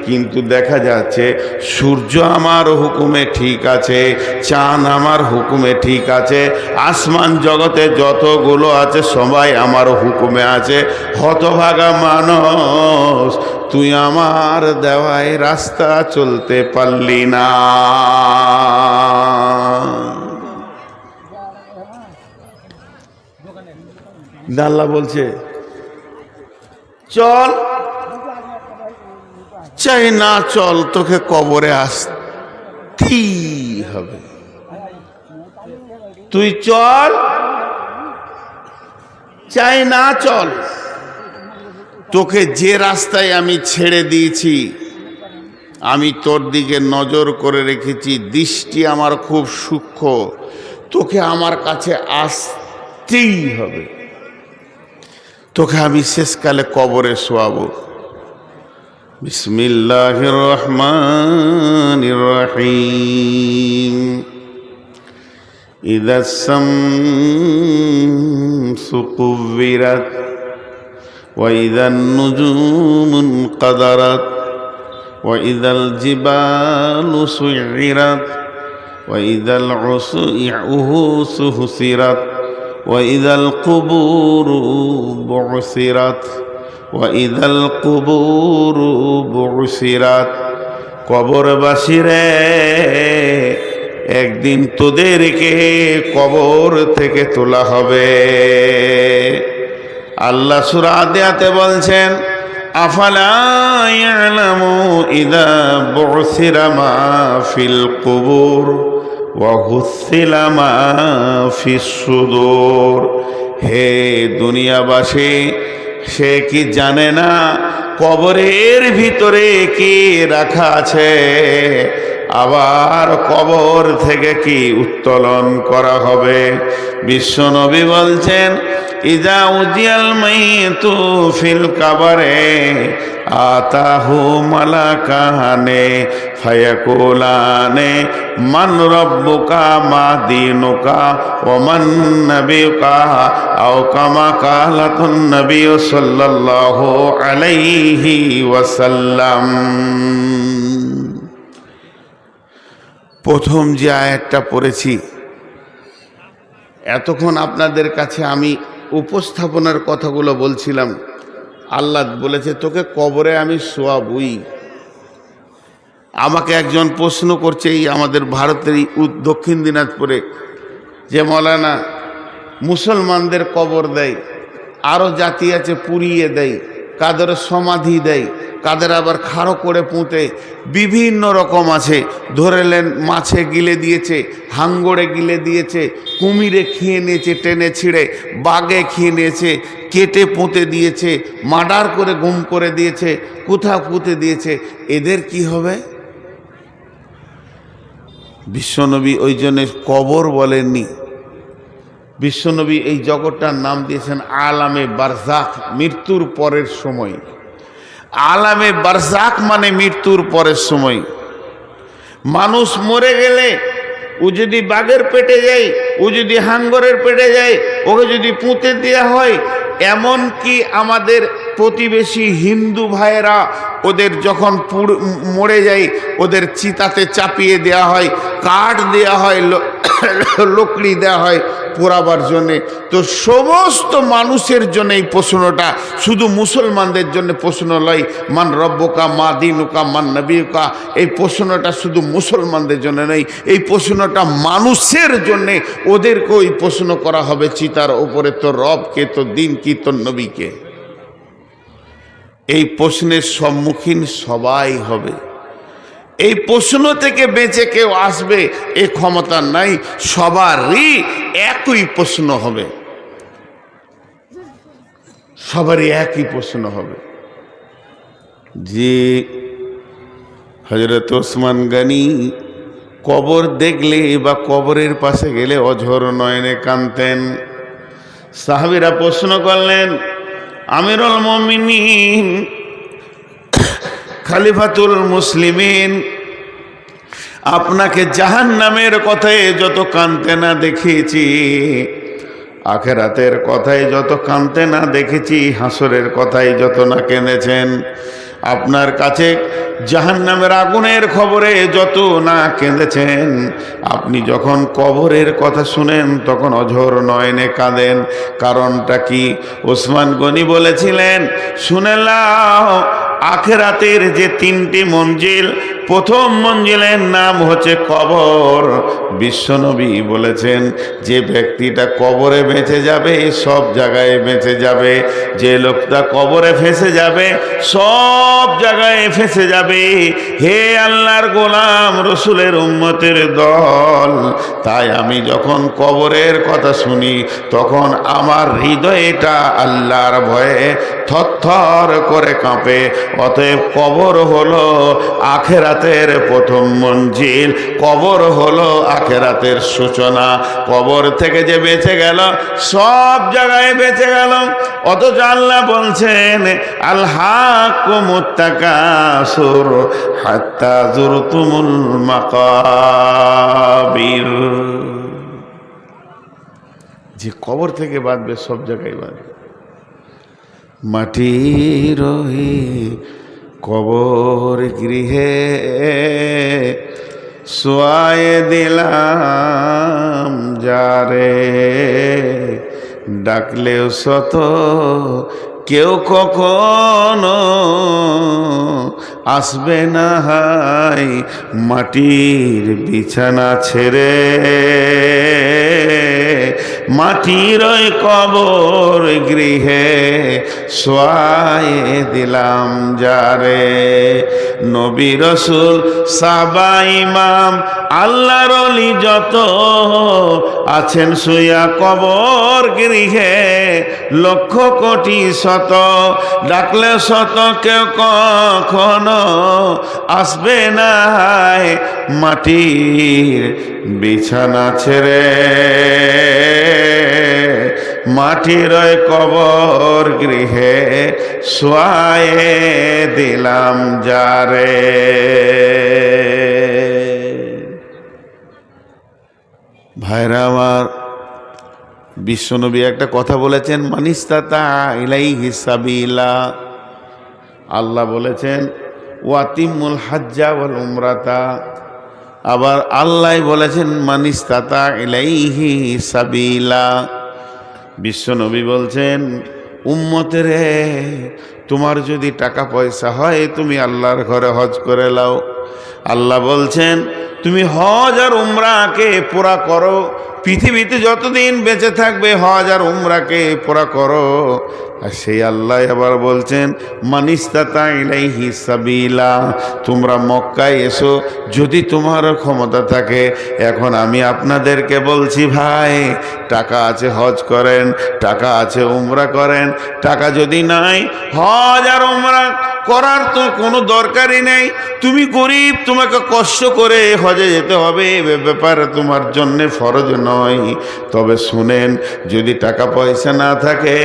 কিন্তু দেখা যাচ্ছে সূর্য আমার হুকুমে ঠিক আছে, চাঁদ আমার হুকুমে ঠিক আছে, আসমান জগতে যতগুলো আছে সবাই আমার হুকুমে আছে। হতভাগা মানুষ, তুই আমার দেওয়ায় রাস্তা চলতে পারলি না। আল্লাহ বলছে চল, চাই না চল, তোকে কবরে আসতেই হবে। তুই চল, চাই না চল, তোকে যে রাস্তায় আমি ছেড়ে দিয়েছি, আমি তোর দিকে নজর করে রেখেছি, দৃষ্টি আমার খুব সূক্ষ্ম, তোকে আমার কাছে আসতেই হবে। তোকে আমি শেষকালে কবরে শোয়াবো। বিসমিল্লাহির রহমানির রহিম। ইযাস শামসু কুব্বিরাত ওয়া ইযান নুজুমু ইনকাদারাত ওয়া ইযাল জিবালু সুইরাত ওয়া ইযাল উসু হুসিরাত ওয়া ইযাল কুবুরু বুসিরাত ওয়া ইদাল কুবুরু বুসিরাত, কবরবাসীরে একদিন তোদেরকে কবর থেকে তোলা হবে। আল্লাহ সূরা আদিয়াতে বলছেন, আফালা ইয়ালামু ইযা বুসিরা মা ফিল কুবুর ওয়া হুসিলা মা ফিস সুদূর। হে দুনিয়াবাসী, সে কি জানে না কবরের ভিতরে কি রাখা আছে, আবার কবর থেকে কি উত্তোলন করা হবে। বিশ্বনবী বলছেন, ইজা উজিয়াল মাইতু ফিল কাবারে আতাহু মালাকানে ফায়াকুলানে মান রাব্বুকা মা দীনুকা ওয়া মান নাবিয়ুকা আও কামা কালাতুন নবী সাল্লাল্লাহু আলাইহি ওয়াসাল্লাম। প্রথম যে আয়াতটা পড়েছি, এতক্ষণ আপনাদের কাছে আমি উপস্থাপনার কথাগুলো বলছিলাম। আল্লাহ বলেছে, তোকে কবরে আমি শোয়াবই। আমাকে একজন প্রশ্ন করছে, এই আমাদের ভারতের দক্ষিণ দিনাজপুরে, যে মৌলানা মুসলমানদের কবর দেয়, আরও জাতি আছে পুড়িয়ে দেয়, কাদের সমাধি দেয়, কাদের আবার খাড়ো করে পুঁতে, বিভিন্ন রকম আছে। ধরেলেন মাছে গিলে দিয়েছে, হাঙ্গড়ে গিলে দিয়েছে, কুমিরে খেয়ে নিয়েছে টেনে ছিঁড়ে, বাঘে খেয়ে নিয়েছে, কেটে পুঁতে দিয়েছে, মার্ডার করে গুম করে দিয়েছে, কোথাও পুঁতে দিয়েছে। এদের কি হবে? বিশ্বনবী ওই জন্য কবর বলেননি। বিশ্বনবী এই জগৎটার নাম দিয়েছেন আলামে বারজাখ, মৃত্যুর পরের সময়। আলামে বারজাখ মানে মৃত্যুর পরের সময়। মানুষ মরে গেলে ও যদি বাঘের পেটে যায়, ও যদি হাঙ্গরের পেটে যায়, ওকে যদি পুঁতে দেওয়া হয়, এমন কি আমাদের প্রতিবেশী হিন্দু ভাইয়েরা ওদের যখন মরে যায় ওদের চিতাতে চাপিয়ে দেওয়া হয়, কাঠ দেওয়া হয়, লকড়ি দেওয়া হয় পোড়াবার জন্যে। তো সমস্ত মানুষের জন্য এই প্রশ্নটা, শুধু মুসলমানদের জন্য প্রশ্ন নয়। মান রব্বুকা মা দীনুকা মান নবিয়ুকা, এই প্রশ্নটা শুধু মুসলমানদের জন্য নেই, এই প্রশ্নটা মানুষের জন্যে। ওদেরকে ওই প্রশ্ন করা হবে চিতার ওপরে, তো রব কে, তো দিন কি, তো নবীকে। এই প্রশ্নের সম্মুখীন সবাই হবে। এই প্রশ্ন থেকে বেঁচে কেউ আসবে এ ক্ষমতা নাই। সবারই একই প্রশ্ন হবে, সবারই একই প্রশ্ন হবে। যে হযরত ওসমান গনি কবর দেখলে বা কবরের পাশে গেলে অঝর নয়নে কাঁদতেন। সাহাবীরা প্রশ্ন করলেন, আমিরুল মুমিনিন, খলিফাতুল মুসলিমিন, আপনাকে জাহান্নামের কথায় যত কাঁদতে না দেখেছি, আখিরাতের কথায় যত কাঁদতে না দেখেছি, হাসরের কথায় যত না কেঁদেছেন, আপনার কাছে জাহান্নামের আগুনের খবরে যত না কেঁদেছেন, আপনি যখন কবরের কথা শুনেন তখন অঝর নয়নে কাঁদেন। কারণটা কি? ওসমান গনি বলেছিলেন, শুনে নাও, আখিরাতের যে তিনটি মঞ্জিল, প্রথম মঞ্জিলের নাম হচ্ছে কবর। বিশ্বনবী বলেছেন, যে ব্যক্তিটা কবরে বেঁচে যাবে সব জায়গায় বেঁচে যাবে, যে লোকটা কবরে ফেঁসে যাবে সব জায়গায় ফেঁসে যাবে। হে আল্লাহর গোলাম, রসুলের উম্মতের দল, তাই আমি যখন কবরের কথা শুনি তখন আমার হৃদয়টা আল্লাহর ভয়ে থরথর করে কাঁপে। অতএব কবর হলো আখিরাতের প্রথম মঞ্জিল, কবর হলো আখিরাতের সূচনা। কবর থেকে যে বেঁচে গেল সব জায়গায় বেঁচে গেল। অথচ আল্লাহ বলছেন, আলহাকুমুত তাকাসুর হাত্তা যুরতুমুল মাকাবির। যে কবর থেকে বাঁচবে সব জায়গায় বাঁচবে। মাটির কবর গৃহে শোয়ায়ে দিলাম যারে, ডাকলেও শত কেউ কখনো আসবে না হাই মাটির বিছানা ছেড়ে, মাটির ওই কবর গৃহে শোয়ায়ে দিলাম যারে। নবী রাসূল সাহাবা ইমাম আল্লাহর ওলি যত আছেন শুয়া কবর গৃহে, লক্ষ কোটি শত ডাকলে শত কেউ কখনো আসবে না মাটির বিছানা ছেড়ে, মাটির ওই কবর গৃহে শোয়ায়ে দিলাম যারে। ভাইরা আমার, বিশ্বনবী একটা কথা বলেছেন, মানিস্তাতা ইলাইহি সাবিলা। আল্লাহ বলেছেন ওয়াতিমুল হাজ্জা ওয়াল উমরাতা। আবার আল্লাহ বলেছেন মানিস্তাতা ইলাইহি সাবিলা। বিশ্বনবী বলছেন উম্মতেরে, তোমার যদি টাকা পয়সা হয় তুমি আল্লাহর ঘরে হজ করে লাও। আল্লাহ বলছেন তুমি হজ আর উমরাকে পুরা করো, পৃথিবীতে যতদিন বেঁচে থাকবে হজ আর উমরাকে পুরা করো। আর সেই আল্লাহ আবার বলছেন মানিস্তাতা ইলাইহি সাবিলা, তোমরা মক্কায় এসো যদি তোমার ক্ষমতা থাকে। এখন আমি আপনাদেরকে বলছি ভাই, টাকা আছে হজ করেন, টাকা আছে উমরা করেন, টাকা যদি নাই হজ আর উমরা করার তো কোনো দরকারই নেই। তুমি গরিব, তোমাকে কষ্ট করে হজে যেতে হবে, এ ব্যাপারে তোমার জন্যে ফরজ নয়। তবে শুনেন, যদি টাকা পয়সা না থাকে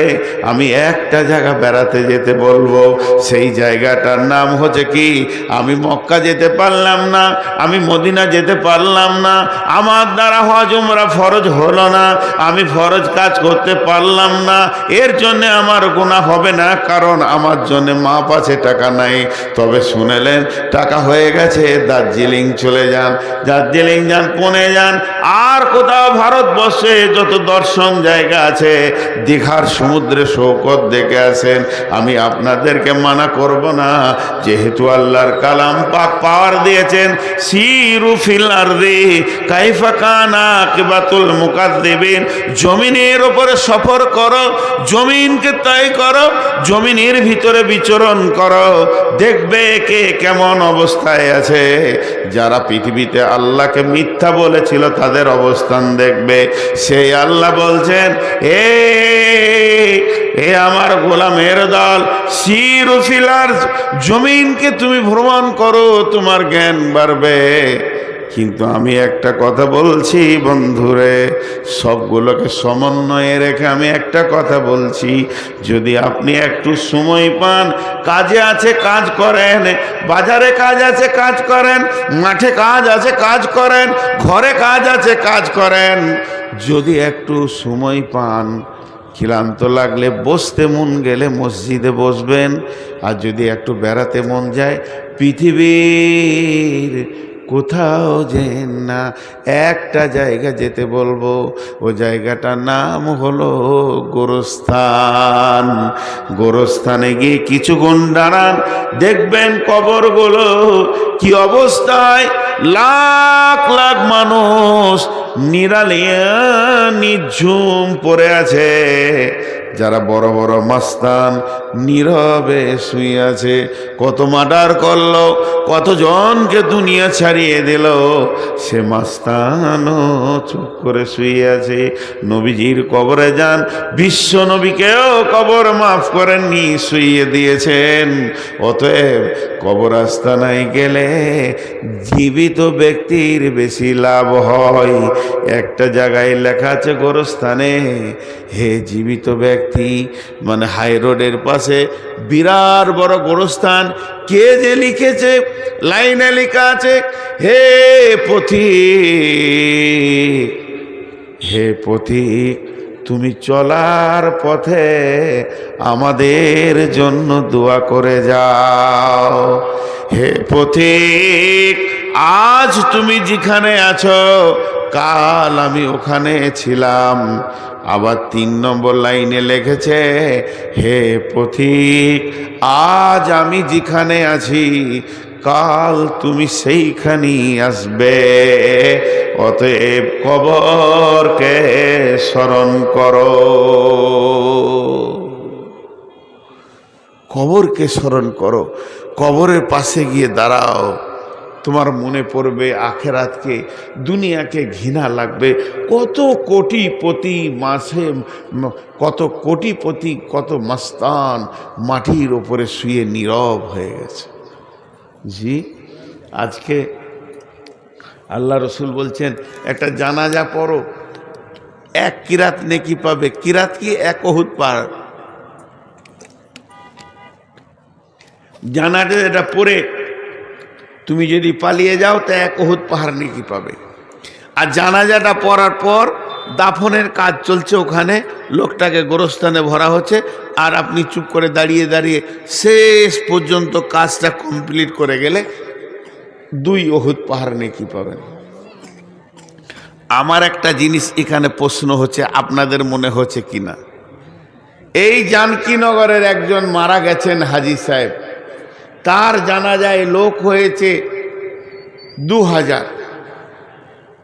আমি একটা জায়গা বেড়াতে যেতে বলবো। সেই জায়গাটার নাম হচ্ছে কি, আমি মক্কা যেতে পারলাম না, আমি মদিনা যেতে পারলাম না, আমার দ্বারা হজ উমরা ফরজ হলো না, আমি ফরজ কাজ করতে পারলাম না, এর জন্যে আমার গুনাহ হবে না, কারণ আমার জন্যে মাপ আছে, টাকা নাই। তবে শুনেলেন টাকা হয়ে গেছে, দার্জিলিং চলে যান, দার্জিলিং যান, পুনে যান, আর কোথাও ভারতবর্ষে যত দর্শন জায়গা আছে, দীঘার সমুদ্রে সৈকত দেখে আসেন। আমি আপনাদেরকে মানা করব না, যেহেতু আল্লাহর কালাম পাক পাওয়ার দিয়েছেন, সিরু ফিল আরদি কাইফা কানা আকিবাতুল মুকাদ্দিবিন, জমিনের উপরে সফর করো, জমিনকে তয় করো, জমিনের ভিতরে বিচরণ করো, দেখবে কে কেমন অবস্থায় আছে। যারা পৃথিবীতে আল্লাহকে মিথ্যা বলেছিল তাদের অবস্থান দেখবে। সেই আল্লাহ বলছেন এ আমার গোলামের দল, সিরু ফিল আরদ, জমিনকে তুমি ভ্রমণ করো, তোমার জ্ঞান বাড়বে। কিন্তু আমি একটা কথা বলছি বন্ধুরে, সবগুলোকে সমন্বয়ে রেখে আমি একটা কথা বলছি, যদি আপনি একটু সময় পান, কাজে আছে কাজ করেন, বাজারে কাজ আছে কাজ করেন, মাঠে কাজ আছে কাজ করেন, ঘরে কাজ আছে কাজ করেন, যদি একটু সময় পান, ক্লান্ত লাগলে বসতে মন গেলে মসজিদে বসবেন। আর যদি একটু বেড়াতে মন যায়, পৃথিবীর কোথাও যেন না, একটা জায়গা যেতে বলবো, ও জায়গাটার নাম হলো গোরস্থান। গোরস্থানে গিয়ে কিছুক্ষণ দাঁড়ান, দেখবেন কবরগুলো কি অবস্থায়, লাখ লাখ মানুষ নিরালিয়া নিঝুম পড়ে আছে। যারা বড় বড় মাস্তান নীরবে শুয়ে আছে, কত মার্ডার করলো, কতজনকে দুনিয়া ছাড়িয়ে দিল, সে মাস্তানও চুপ করে শুয়ে আছে। নবীজির কবরে যান, বিশ্ব নবীকেও কবর মাফ করেননি, শুইয়ে দিয়েছেন। অতএব কবর আস্তানায় গেলে জীবিত ব্যক্তির বেশি লাভ হয়। একটা জায়গায় লেখা আছে গোরস্থানে, হে জীবিত ব্যক্তি, মানে হাই রোডের পাশে বিরাট বড় গোরস্থান। কে যে লিখেছে, লাইনে লেখা আছে, হে পথিক, হে পথিক, তুমি চলার পথে আমাদের জন্য দোয়া করে যাও। হে পথিক, আজ তুমি যেখানে আছো, কাল আমি ওখানে ছিলাম, আবার 3 নম্বর লাইনে লিখেছে, হে পথিক, আজ আমি যেখানে আছি কাল তুমি সেইখানেই আসবে, অতএব কবরকে স্মরণ করো। কবরকে স্মরণ করো, কবরের পাশে গিয়ে দাঁড়াও, তোমার মনে পড়বে আখেরাতকে, দুনিয়াকে ঘৃণা লাগবে। কত কোটিপতি মাসে, কত কোটিপতি, কত মাস্তান মাটির ওপরে শুয়ে নীরব হয়ে গেছে। জি, আজকে আল্লাহ রসুল বলছেন একটা জানাজা পড়ো, 1 কিরাত নেকি পাবে। কিরাত কি? 1 উহুদ পাহাড়। জানাজা এটা পড়ে তুমি যদি পালিয়ে যাও তা 1 উহুদ পাহাড় নেকি পাবে। আর জানাজাটা পড়ার পর দাফনের কাজ চলছে, ওখানে লোকটাকে গোরস্থানে ভরা হচ্ছে, আর আপনি চুপ করে দাঁড়িয়ে দাঁড়িয়ে শেষ পর্যন্ত কাজটা কমপ্লিট করে গেলে 2 উহুদ পাহাড় নেকি পাবেন। আমার একটা জিনিস এখানে প্রশ্ন হচ্ছে, আপনাদের মনে হচ্ছে কিনা, এই জানকীনগরের একজন মারা গেছেন হাজী সাহেব, তার জানাজায় লোক হয়েছে 2000।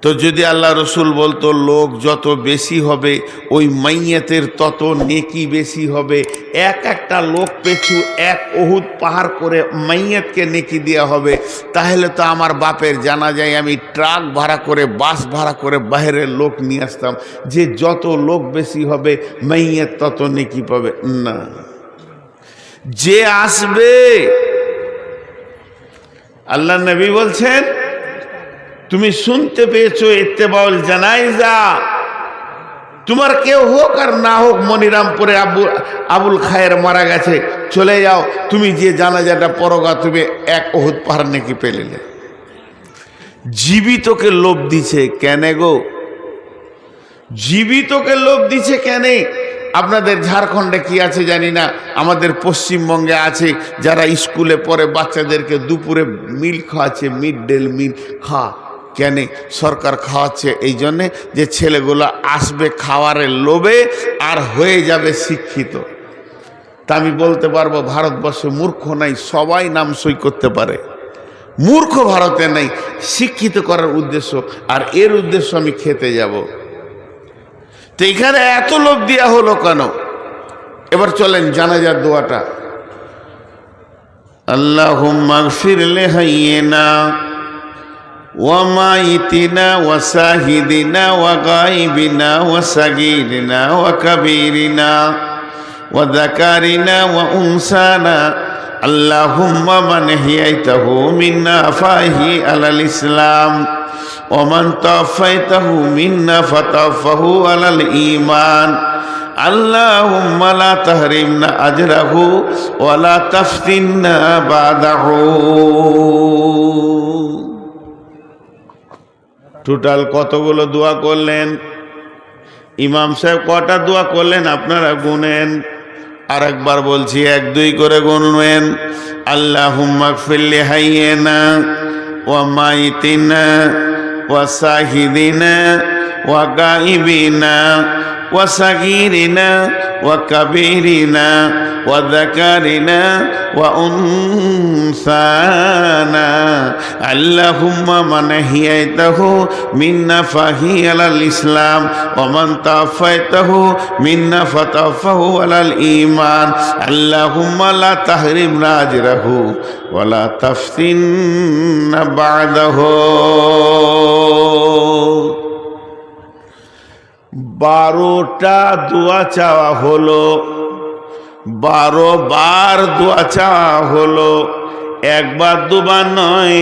তো যদি আল্লাহ রসুল বলতো লোক যত বেশি হবে ওই মাইয়াতের তত নেকি বেশি হবে, একটা লোক পেছু 1 উহুদ পাহাড় করে মাইয়াতকে নেকি দেওয়া হবে, তাহলে তো আমার বাপের জানাজায় আমি ট্রাক ভাড়া করে, বাস ভাড়া করে বাইরের লোক নিয়ে আসতাম, যে যত লোক বেশি হবে মাইয়াত তত নেকি পাবে। না, যে আসবে, আল্লাহ নবী বলছেন, তুমি শুনতে পেয়েছো ইত্তেবাউল জানাইজা, তোমার কেউ হোক আর না হোক, মনিরামপুরে আবুল খায়ের মারা গেছে, চলে যাও, তুমি যে জানাজাটা পরগা, তুমি 1 উহুদ পাহাড় নেকি পেলে। জীবিতকে লোভ দিছে কেন গো? জীবিতকে লোভ দিছে কেন? আপনাদের ঝাড়খণ্ডে কি আছে জানি না, আমাদের পশ্চিমবঙ্গে আছে, যারা স্কুলে পড়ে বাচ্চাদেরকে দুপুরে মিল খাওয়াচ্ছে, মিড ডে মিল। কেন সরকার খাওয়াচ্ছে? এই জন্যে যে ছেলেগুলো আসবে খাওয়ারের লোভে আর হয়ে যাবে শিক্ষিত। তা আমি বলতে পারবো ভারতবর্ষে মূর্খ নাই, সবাই নাম সই করতে পারে, মূর্খ ভারতে নাই। শিক্ষিত করার উদ্দেশ্য, আর এর উদ্দেশ্য আমি খেতে যাব। তো এখানে এত লোভ দেওয়া হলো কেন? এবার চলেন জানাজার দোয়াটা। আল্লাহুম্মা গফির লিহাইয়িনা ওয়া মাইতিনা ওয়া শাহিদিনা ওয়া গায়বিনা ওয়া সাগীরিনা ওয়া কাবীরিনা ওয়া যাকারিনা ওয়া উনসানা আল্লাহুম্মা মান হিয়াইতাহু মিন্না ফাহি আলাল ইসলাম ওয়া মান তাওফাইতাহু মিন্না ফাতাওফাহু আলাল ঈমান আল্লাহুম্মা লা তাহরিমনা আজরাহু ওয়া লা তাফতিননা বাদাহু। টোটাল কতগুলো দোয়া করলেন? ইমাম সাহেব কটা দোয়া করলেন আপনারা গুনেন। আর একবার বলছি, 1 2 করে গুনবেন। আল্লাহুম্মা গফির লিহাইয়িনা ওয়া মাইতিনা ওয়া শাহিদিনা ওয়া গায়বিনা ওয়া সাগীরিনা ওয়া কাবীরিনা ওয়া যাকারিনা ওয়া উনসানা আল্লাহুম্মা মান হিয়াইতাহু মিন্না ফাহি আলাল ইসলাম ওয়া মান তাওফাইতাহু মিন্না ফাতাওফাহু আলাল ঈমান আল্লাহুম্মা লা তাহরিমনা আজরাহু ওয়া লা তাফতিননা বা'দাহু। 12টা দোয়া চাওয়া হলো, 12 বার দোয়া চাওয়া হলো, 1 বার 2 বার নয়,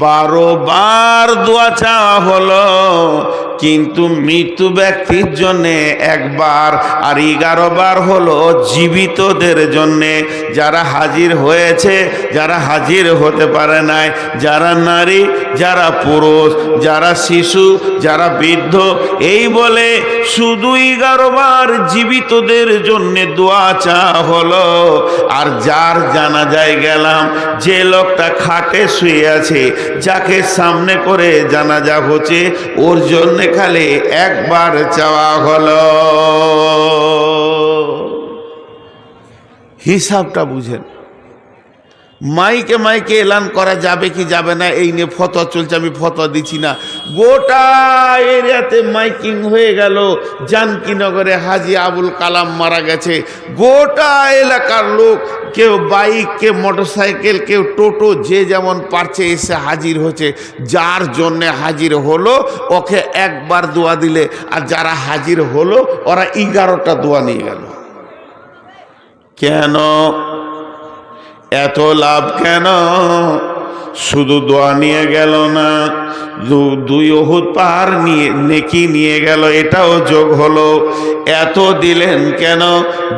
12 বার দোয়া চাওয়া হলো। কিন্তু মৃত্যু ব্যক্তির জন্যে 1 বার, আর 11 বার হলো জীবিতদের জন্যে, যারা হাজির হয়েছে, যারা হাজির হতে পারে নাই, যারা নারী, যারা পুরুষ, যারা শিশু, যারা বৃদ্ধ, এই বলে শুধু 11 বার জীবিতদের জন্যে দোয়া চাওয়া হলো। আর যার জানাজায় গেলাম, যে লোকটা খাটে শুয়ে আছে, যাকে সামনে করে জানাজা হচ্ছে, ওর জন্যে খালি একবার চাওয়া হলো। হিসাবটা বুঝেন। মাইকে মাইকে এলান করা যাবে কি যাবে না এই নিয়ে ফতোয়া চলছে, আমি ফতোয়া দিচ্ছি না। গোটা এরিয়াতে মাইকিং হয়ে গেল, জানকীনগরে হাজী আবুল কালাম মারা গেছে। গোটা এলাকার লোক, কেউ বাইক, কেউ মোটরসাইকেল, কেউ টোটো, যে যেমন পারছে এসে হাজির হচ্ছে। যার জন্যে হাজির হলো ওকে একবার দোয়া দিলে, আর যারা হাজির হলো ওরা 11টা দোয়া নিয়ে গেল। কেন এত লাভ? কেন শুধু দোয়া নিয়ে গেল না, 2 উহুদ পাহাড় নিয়ে নেকি নিয়ে গেল, এটাও যোগ হলো। এত দিলেন কেন?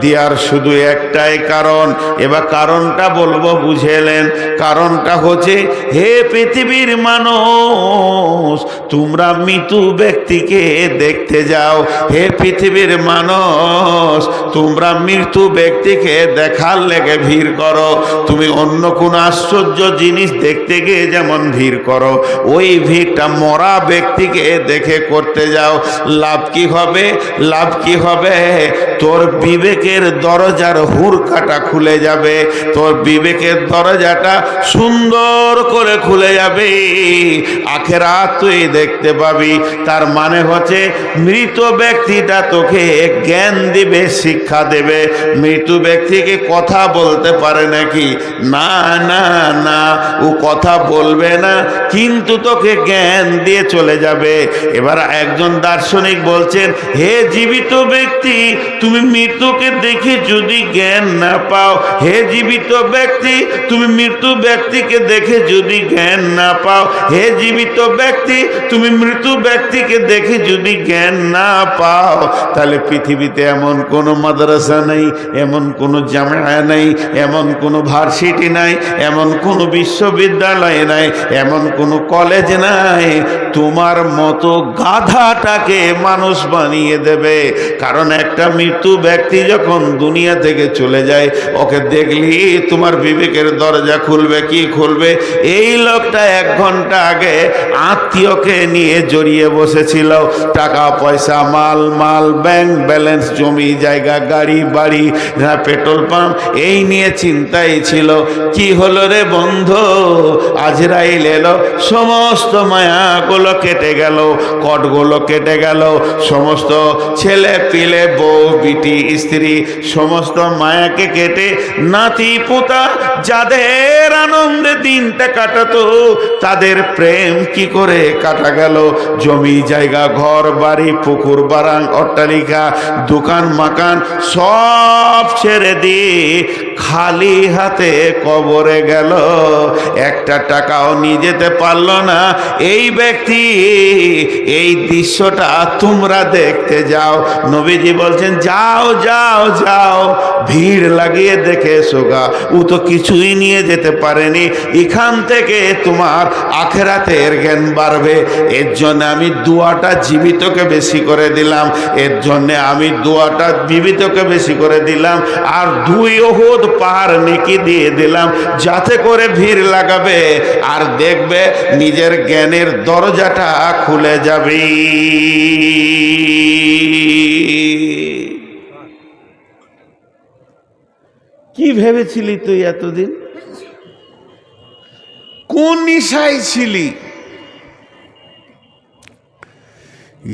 দেওয়ার শুধু একটাই কারণ। এবার কারণটা বলবো, বুঝেলেন? কারণটা হচ্ছে, হে পৃথিবীর মানুষ, তোমরা মৃত ব্যক্তিকে দেখতে যাও। হে পৃথিবীর মানুষ, তোমরা মৃত্যু ব্যক্তিকে দেখার লেগে ভিড় করো। তুমি অন্য কোন আশ্চর্য জিনিস দেখতে গিয়ে যেমন ভিড় করো, ওই ভিড়টা মরা ব্যক্তিকে দেখে করতে যাও। লাভ কি হবে? লাভ কি হবে? তোর বিবেকের দরজার হুড়কাটা খুলে যাবে, তোর বিবেকের দরজাটা সুন্দর করে খুলে যাবে, আখেরাত তুই দেখতে পাবি। তার মানে হচ্ছে মৃত ব্যক্তিটা তোকে জ্ঞান দিবে, শিক্ষা দেবে। মৃত ব্যক্তিকে কথা বলতে পারে নাকি? না না না, ও কথা বলবে না, কিন্তু তোকে জ্ঞান দিয়ে চলে যাবে। এবার একজন দার্শনিক বলছেন, হে জীবিত ব্যক্তি, তুমি মৃত্যুকে দেখে যদি জ্ঞান না পাও, হে জীবিত ব্যক্তি, তুমি মৃত্যু ব্যক্তিকে দেখে যদি জ্ঞান না পাও, হে জীবিত ব্যক্তি, তুমি মৃত্যু ব্যক্তিকে দেখে যদি জ্ঞান না পাও, তাহলে পৃথিবীতে এমন কোনো মাদ্রাসা নেই, এমন কোনো জামিয়া নেই, এমন কোনো ভার্সিটি নাই, এমন কোনো বিশ্ববিদ্যালয় নাই, এমন কোনো কলেজ নাই তোমার মতো গাধাটাকে মানুষ বানিয়ে দেবে। কারণ একটা মৃত্যু ব্যক্তি যখন দুনিয়া থেকে চলে যায়, ওকে দেখলি তোমার বিবেকের দরজা খুলবে। কি খুলবে? এই লোকটা 1 ঘন্টা আগে আত্মীয়কে নিয়ে জড়িয়ে বসেছিল, টাকা পয়সা, মাল, ব্যাংক ব্যালেন্স, জমি জায়গা, গাড়ি বাড়ি, পেট্রোল পাম্প, এই নিয়ে চিন্তাই ছিল। কি হলো রে বন্ধু? আজরাইল এলো, সমস্ত মায়াগুলো কেটে গেল, কটগুলো কেটে গেল, সমস্ত ছেলে পিলে, বউ বিটি স্ত্রী, সমস্ত মায়াকে কেটে নাতি পোতা যাদের আনন্দে দিনটা কাটাতো, তাদের প্রেম কি করে কাটা গেল? জমি জায়গা, ঘর বাড়ি, পুকুর বারাং, অট্টালিকা, দোকান মাকান সব ছেড়ে দিয়ে খালি হাতে কবরে গেল, একটা টাকাও নিয়ে যেতে পারলো না। এই ব্যক্তি, এই দৃশ্যটা তোমরা দেখতে যাও। নবীজি বলছেন, যাও যাও যাও, ভিড় লাগিয়ে দেখে এসো গা। ও তো কিছুই নিয়ে যেতে পারেনি, এখান থেকে তোমার আখেরাতের জ্ঞান বাড়বে। এর জন্য আমি দোয়াটা জীবিতকে বেশি করে দিলাম, এর জন্য আমি দোয়াটা জীবিতকে বেশি করে দিলাম, আর 2 উহুদ পাহাড় নেকি দিয়ে দিলাম, যাতে করে ভিড় লাগাবে আর দেখবে নিজের জ্ঞানের দরজাটা খুলে যাবে। কি ভেবেছিলি তুই এতদিন? কোন নিশায় ছিলি?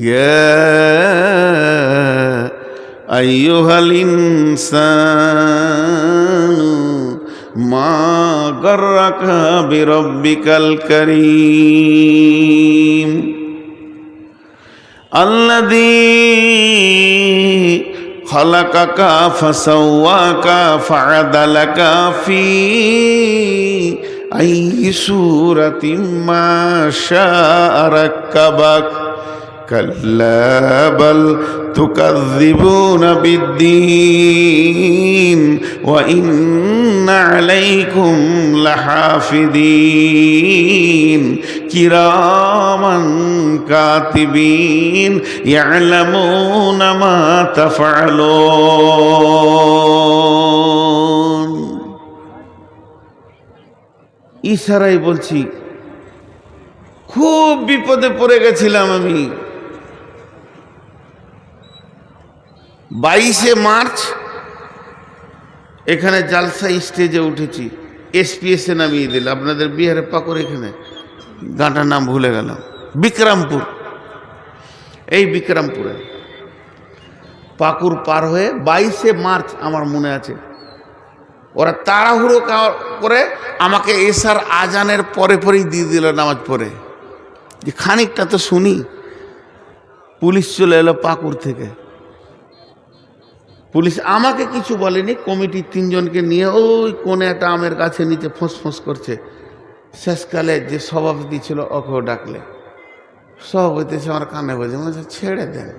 ইয়া আইয়ুহাল ইনসানু মা গাররাকা বিরাব্বিকাল কারীম আল্লাযী খালাকাকা ফাসাওয়াকা ফাআদালাকা ফি আইয়ি সূরাতিন মা শাআ রাক্কাবাক কাল্লা বাল তুকাযযিবুনা বিদ্দীন ওয়া ইন্না আলাইকুম লাহাফিযীন কিরামান কাতিবিন ইয়ালামুনা মা তাফআলুন। ইশারায় বলছি, খুব বিপদে পড়ে গেছিলাম আমি, 22শে মার্চ এখানে জালসা স্টেজে উঠেছি, এসপিএসে নামিয়ে দিল আপনাদের বিহারে পাকুড়, এখানে গাঁটার নাম ভুলে গেলাম, বিক্রমপুর। এই বিক্রমপুরে পাকুড় পার হয়ে 22শে মার্চ আমার মনে আছে, ওরা তাড়াহুড়ো করে আমাকে এশার আজানের পরে পরেই দিয়ে দিল নামাজ পড়ে, যে খানিকটা তো শুনি। পুলিশ চলে এলো পাকুড় থেকে, পুলিশ আমাকে কিছু বলেনি, কমিটির 3 জনকে নিয়ে ওই কোণে একটা আমের গাছে নিচে ফোঁস করছে। শেষকালে যে সভাপতি ছিল ওকেও ডাকলে, সভাপতি এসে আমার কানে বলছে ছেড়ে দেন,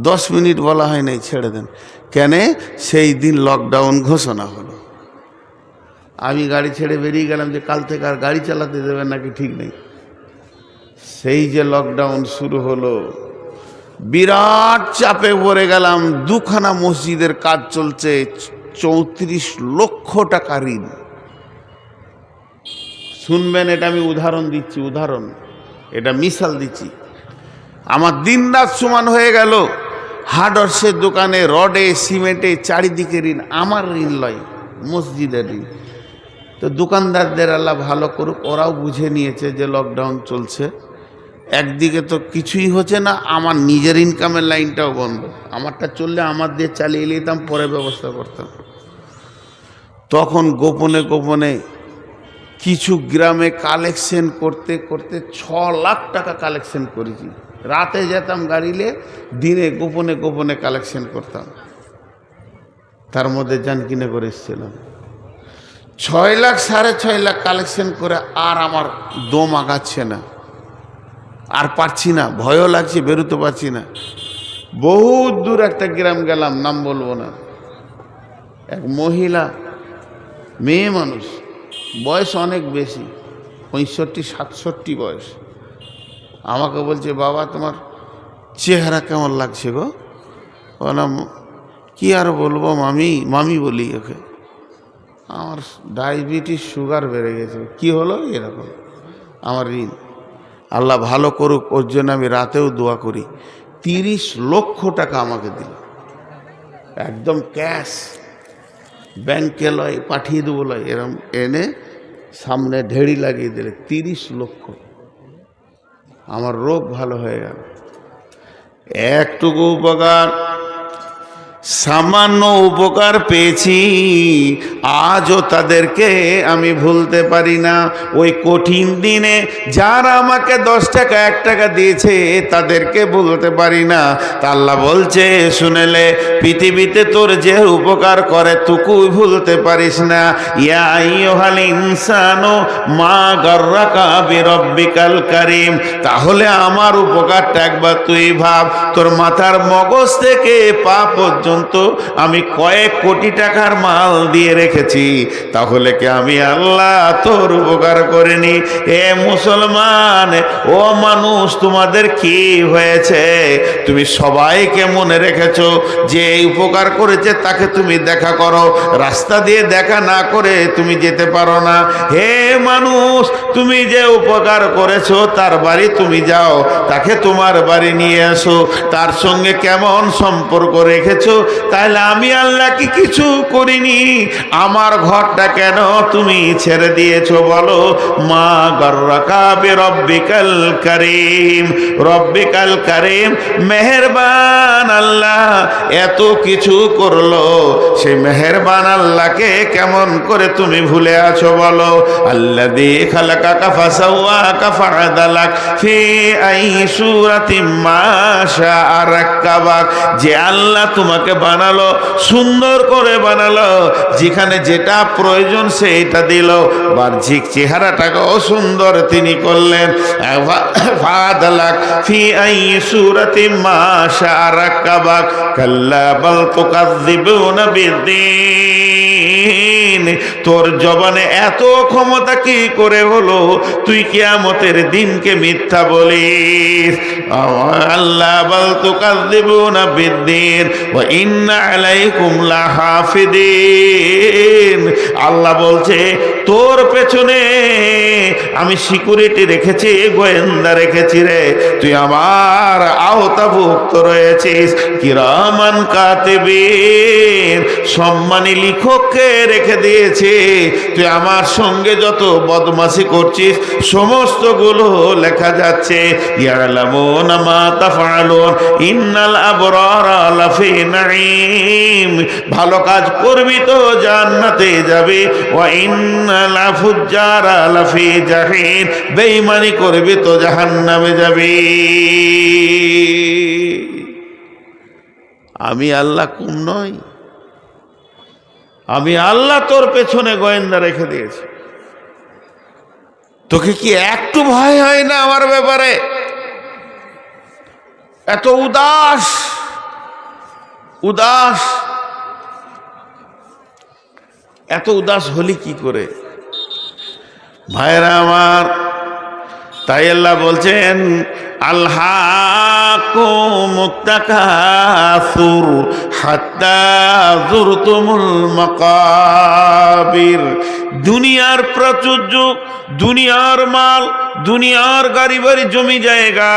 10 মিনিট বলা হয় নাই, ছেড়ে দেন। কেন? সেই দিন লকডাউন ঘোষণা হলো। আমি গাড়ি ছেড়ে বেরিয়ে গেলাম যে কাল থেকে আর গাড়ি চালাতে দেবেন নাকি ঠিক নেই। সেই যে লকডাউন শুরু হলো, বিরাট চাপে পড়ে গেলাম। 2খানা মসজিদের কাজ চলছে, 34 লক্ষ টাকা ঋণ। শুনবেন, এটা আমি উদাহরণ দিচ্ছি, উদাহরণ, এটা মিসাল দিচ্ছি। আমার দিন রাত সমান হয়ে গেল। হার্ডওয়ার্সের দোকানে রডে সিমেন্টে চারিদিকে ঋণ, আমার ঋণ লয়, মসজিদের ঋণ। তো দোকানদারদের আল্লাহ ভালো করুক, ওরাও বুঝে নিয়েছে যে লকডাউন চলছে, একদিকে তো কিছুই হচ্ছে না, আমার নিজের ইনকামের লাইনটাও বন্ধ। আমারটা চললে আমার দিয়ে চালিয়ে নিতাম, পরে ব্যবস্থা করতাম। তখন গোপনে গোপনে কিছু গ্রামে কালেকশন করতে করতে 6 লাখ টাকা কালেকশন করেছি। রাতে যেতাম গাড়িলে, দিনে গোপনে গোপনে কালেকশন করতাম। তার মধ্যে জান কিনে করে এসেছিলাম 6 লাখ 6.5 লাখ কালেকশন করে। আর আমার দম আগাচ্ছে না, আর পারছি না, ভয়ও লাগছে, বেরোতে পারছি না। বহুত দূর একটা গ্রাম গেলাম, নাম বলবো না। এক মহিলা, মেয়ে মানুষ, বয়স অনেক বেশি, 65-67 বয়স। আমাকে বলছে, বাবা তোমার চেহারা কেমন লাগছে গো? বললাম কি আর বলবো মামি, মামি বলি ওকে। আমার ডায়াবেটিস, সুগার বেড়ে গেছে। কি হলো? এরকম আমার ঋণ। আল্লাহ ভালো করুক, ওর জন্য আমি রাতেও দোয়া করি। 30 লক্ষ টাকা আমাকে দিল, একদম ক্যাশ, ব্যাংকে লয়, পাঠিয়ে দেবো লয়, এরকম এনে সামনে ঢেড়ি লাগিয়ে দিলে 30 লক্ষ। আমার রোগ ভালো হয়ে গেল। একটুকু উপকার, সামান্য উপকার পেয়েছি, আজও তাদেরকে আমি ভুলতে পারি না। ওই কঠিন দিনে যারা আমাকে 10 টাকা 1 টাকা দিয়েছে তাদেরকে ভুলতে পারি না। তা আল্লাহ বলছে, শুনেলে পৃথিবীতে তোর যে উপকার করে তুকুই ভুলতে পারিস না। ইয়া আইয়ুহাল ইনসানু মা গাররাকা বিরব্বিকাল কারীম। তাহলে আমার উপকারটা একবার তুই ভাব। তোর মাথার মগজ থেকে পা পর্যন্ত আমি কয়েক কোটি টাকার মাল দিয়ে রেখেছি, তাহলে কি আমি আল্লাহ তোর উপকার করিনি? এ মুসলমান, ও মানুষ, তোমাদের কি হয়েছে? তুমি সবাইকে মনে রেখেছো যে এই উপকার করেছে তাকে তুমি দেখা করো, রাস্তা দিয়ে দেখা না করে তুমি যেতে পারো না। হে মানুষ, তুমি যে উপকার করেছো তার বাড়ি তুমি যাও, তাকে তোমার বাড়ি নিয়ে আসো, তার সঙ্গে কেমন সম্পর্ক রেখেছো। তাহলে আমি আল্লাহ কি কিছু করিনি? আমার ঘরটা কেন তুমি ছেড়ে দিয়েছো বলো? মা গাররাকা বিরব্বিকাল কারীম। রব্বিকাল কারীম, মেহেরবান আল্লাহ এত কিছু করলো, সেই মেহেরবান আল্লাহকে কেমন করে তুমি ভুলে আছো বলো? আল্লাযী খালাকাকা ফাসাওয়াকা ফাআদালাক ফি আই সূরাতিম মা শাআ রাক্কাবাক। যে আল্লাহ তোমাকে বানালো, সুন্দর করে বানালো, যেখানে যেটা প্রয়োজন সেটা দিল, বাহ্যিক চেহারাটাকেও সুন্দর তিনি করলেন। ফাআদালাক ফি আই সূরাতিম মা শাআ রাক্কাবাক। কাল্লা বাল তুকাযযিবুনা বিদ্দীন। তোর জবানে এত ক্ষমতা কি করে হলো তুই কিয়ামতের দিনকে মিথ্যা বলিস? আল্লাহ বাল তুকাযযিবুনা বিদ্দিন ওয়া ইন্না আলাইকুম লাহাফিদিন। আল্লাহ বলছে তোর পেছনে আমি সিকিউরিটি রেখেছি, গোয়েন্দা রেখেছি রে, তুই আমার আওতাভুক্ত রয়েছিস। কিরামান কাতিবিন, সম্মানী লিখককে রেখে দিয়েছে, তুই আমার সঙ্গে যত বদমাশি করছিস সমস্তগুলো লেখা যাচ্ছে। ইয়ালামুনা মা তাফআলুন ইন্নাল আবরারা লাফি নাঈম, ভালো কাজ করবি তো জান্নাতে যাবে, ওয়া ইন্নাল ফুজ্জারা লাফি জাহিম, বেঈমানি করবি তো জাহান্নামে যাবে। আমি আল্লাহ কম নই? আমি আল্লাহ তোর পেছনে গোয়েন্দা রেখে দিয়েছি। তোকে কি একটু ভয় হয় না আমার ব্যাপারে? এত উদাস উদাস এত উদাস হলি কি করে ভাইরা আমার? তাই আল্লাহ বলছেন আলহাকুমুত তাকাসুর হাত্তা যুরতুমুল মাকাবির। দুনিয়ার প্রাচুর্য, দুনিয়ার মাল, দুনিয়ার গাড়ি বাড়ি জমি জায়গা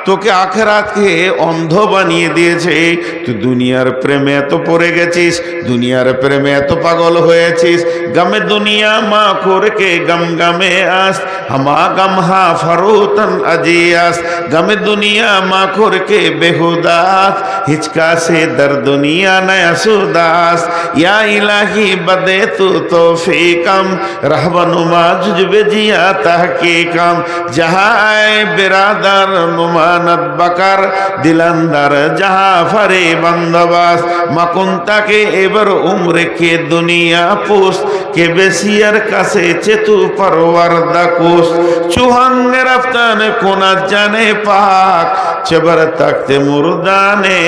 তোকে আখিরাতকে অন্ধ বানিয়ে দিয়েছে। তুই দুনিয়ার প্রেমে এত পড়ে গেছিস, দুনিয়ার প্রেমে এত পাগল হয়েছিস। গামে দুনিয়া মা করকে গম গামে আস, হামা গম হা ফারুতন আজিয়াস। গামে দুনিয়া মা করকে বেহুদাস, হিচকা সে দর দুনিয়া নয়া সুদাস। ইয়া ইলাহি বদে তু তৌফিকম, रहबनुमा जुजबे जिया तहकीकम। जहाए बिरादर नुमानत बकर, दिलंदर जहाँ फरे बंदोबस्त। मकुंता के एबर उम्र के दुनिया पुस्त, के बेसियर कसे चेतु परवर दकुस। चुहंगे रफ्तान कोना जाने पाक, चबर तख्ते मुर्दाने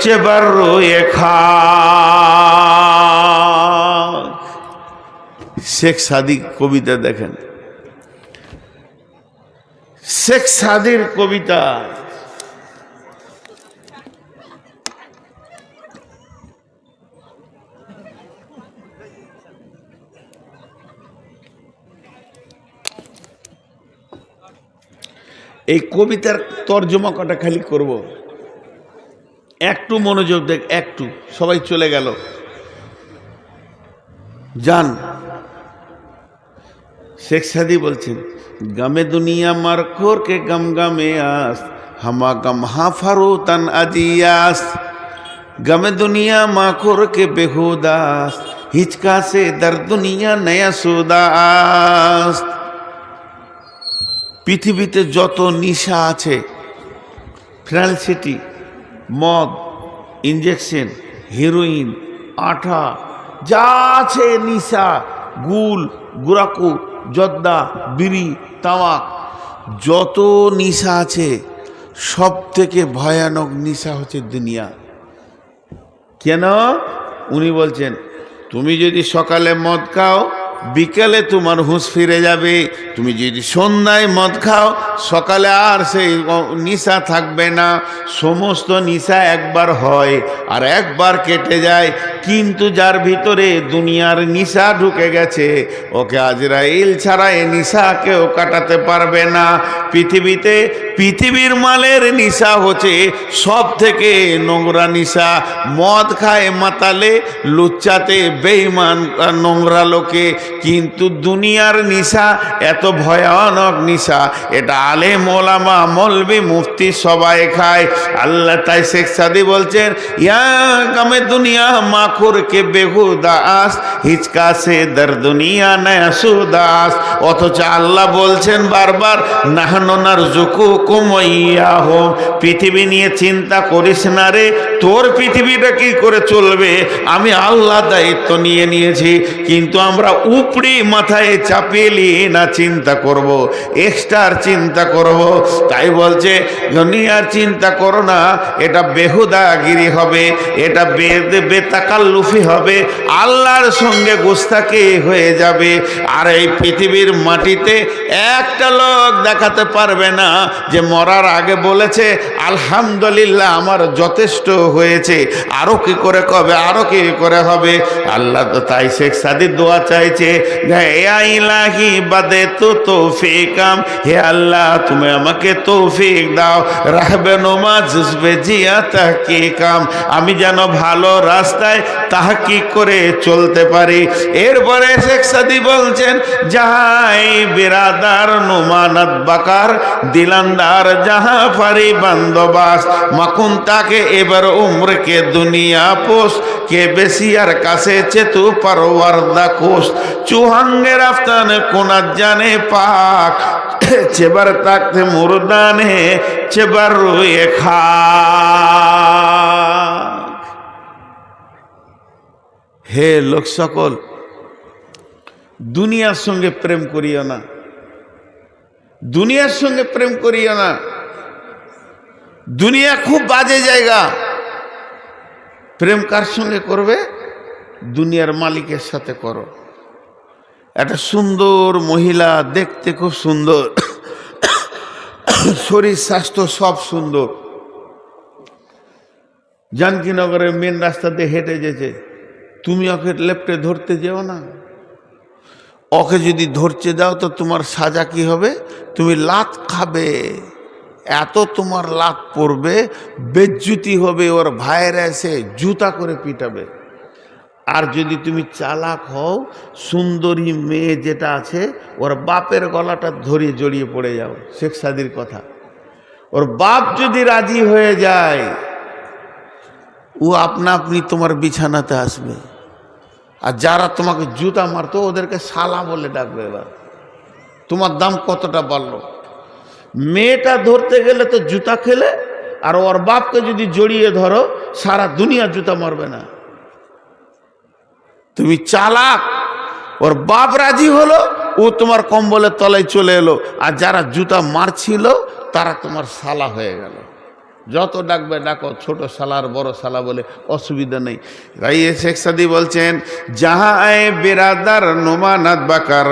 चबर रोए खाक। শেখ সাদি কবিতা দেখেন, শেখ সাদির কবিতা। এই কবিতার তর্জমা কটা খালি করব, একটু মনোযোগ দেখ, একটু সবাই চলে গেল যান। শেখ সাদি বলছেন গামে দুনিয়া মার খোর কে গম গামে আস, হামা গম হা ফারুতন আজিয়াস। গমে দুনিয়া মা খোর কে বেহুদাস, হিচকা সে দর দুনিয়া নয়া সুদাস। পৃথিবীতে যত নিশা আছে, ফ্রান্সিটি, মদ, ইঞ্জেকশন, হিরোইন, আঠা, যা আছে নিশা, গুল, গুরাকু, জর্দা, বিড়ি, তামাক, যত নিশা আছে সব থেকে ভয়ানক নিশা হচ্ছে দুনিয়া। কেন? উনি বলছেন তুমি যদি সকালে মদ খাও বিকেলে তোমার হুঁশ ফিরে যাবে, তুমি যদি সন্ধ্যায় মদ খাও সকালে আর সেই নিশা থাকবে না। সমস্ত নিশা একবার হয় আর একবার কেটে যায়, কিন্তু যার ভিতরে দুনিয়ার নিশা ঢুকে গেছে ওকে আজরাইল ছাড়া এ নিশা কেউ কাটাতে পারবে না। পৃথিবীতে পৃথিবীর মালের নিশা হচ্ছে সব থেকে নোংরা নিশা। মদ খায় মাতালে, লুচ্চাতে বেঈমান নোংরা লোকে, কিন্তু দুনিয়ার নিশা এত ভয়ানক নিশা, এটা আলেম ওলামা মৌলবি মুফতি সবাই খায়। আল্লাহ তাই শেখ সাদি বলছেন ইয়া গামে দুনিয়া মাখুর কে বেহুদাস, হিচকা সে দর দুনিয়া নয়া সুদাস। অথচ আল্লাহ বলছেন বারবার নাহনু নারযুকুক নাখলুকুকুম ওয়া ইয়াহুম, পৃথিবী নিয়ে চিন্তা করিস না রে, তোর পৃথিবীটা কি করে চলবে আমি আল্লাহ দায়িত্ব নিয়ে নিয়েছি। কিন্তু আমরা উপরি মাথায় চাপিয়ে নিয়ে না চিন্তা করব, এক্সট্রার চিন্তা করব। তাই বলছে দুনিয়ার চিন্তা করো না, এটা বেহুদাগিরি হবে, এটা বেতাকাল্লুফি হবে, আল্লাহর সঙ্গে গুস্তাখি হয়ে যাবে। আর এই পৃথিবীর মাটিতে একটা লোক দেখাতে পারবে না যে মরার আগে বলেছে আলহামদুলিল্লাহ আমার যথেষ্ট হয়েছে, আরো কি করে কবে, আরো কি করে হবে। আল্লাহ তো তাই শেখ সাদির দোয়া চাইছে, ইলাহি বাদে তো তৌফিকাম, হে আল্লাহ তুমি আমাকে তৌফিক দাও, রাহবে নোমা জুজবে জিয়া তাহকিকাম, আমি যেন ভালো রাস্তায় তাহকিক করে চলতে পারি। এরপরে শেখ সাদি বলছেন যাহাই বিরাদার নোমানাত বাকার দিলান্দার যাহা ফারি বান্দোবাস মাকুন তাকে এবার উমরকে দুনিয়া পোষ কে বেশিয়ার কাছে চেতু পারওয়ারদা কোষ চুহাঙ্গের আফতানে কোনাত জানে পাক চেবার তাকতে মুরদানে চেবার রুয়ে খা। হে লোক সকল, দুনিয়ার সঙ্গে প্রেম করিও না, দুনিয়ার সঙ্গে প্রেম করিও না। দুনিয়া খুব বাজে জায়গা। প্রেম কার সঙ্গে করবে? দুনিয়ার মালিকের সাথে করো। একটা সুন্দর মহিলা, দেখতে খুব সুন্দর, শরীর স্বাস্থ্য সব সুন্দর, জানকীনগরের মেন রাস্তা দিয়ে হেঁটে যেছে, তুমি ওকে লেপটে ধরতে যেও না। ওকে যদি ধরতে যাও তো তোমার সাজা কি হবে? তুমি লাত খাবে, এত তোমার লাত পড়বে, বেজ্জুতি হবে, ওর ভাইয়েরা এসে জুতা করে পিটাবে। আর যদি তুমি চালাক হও, সুন্দরী মেয়ে যেটা আছে ওর বাপের গলাটা ধরিয়ে জড়িয়ে পড়ে যাও। শেখ সাদির কথা, ওর বাপ যদি রাজি হয়ে যায় ও আপনা আপনি তোমার বিছানাতে আসবে। আর যারা তোমাকে জুতা মারতো ওদেরকে শালা বলে ডাকবে। এবার তোমার দাম কতটা বাড়লো। মেয়েটা ধরতে গেলে তো জুতা খেলে, আর ওর বাপকে যদি জড়িয়ে ধরো সারা দুনিয়া জুতা মারবে না। তুমি চালাক, ওর বাপ রাজি হলো, ও তোমার কম্বলের তলায় চলে এলো, আর যারা জুতা মারছিল তারা তোমার শালা হয়ে গেল। যত ডাকবে ডাকো, ছোট শালার বড় শালা বলে, অসুবিধা নেই। তাই শেখ সাদি বলছেন যাহা আয় বেরাদার নোমানাত বাকার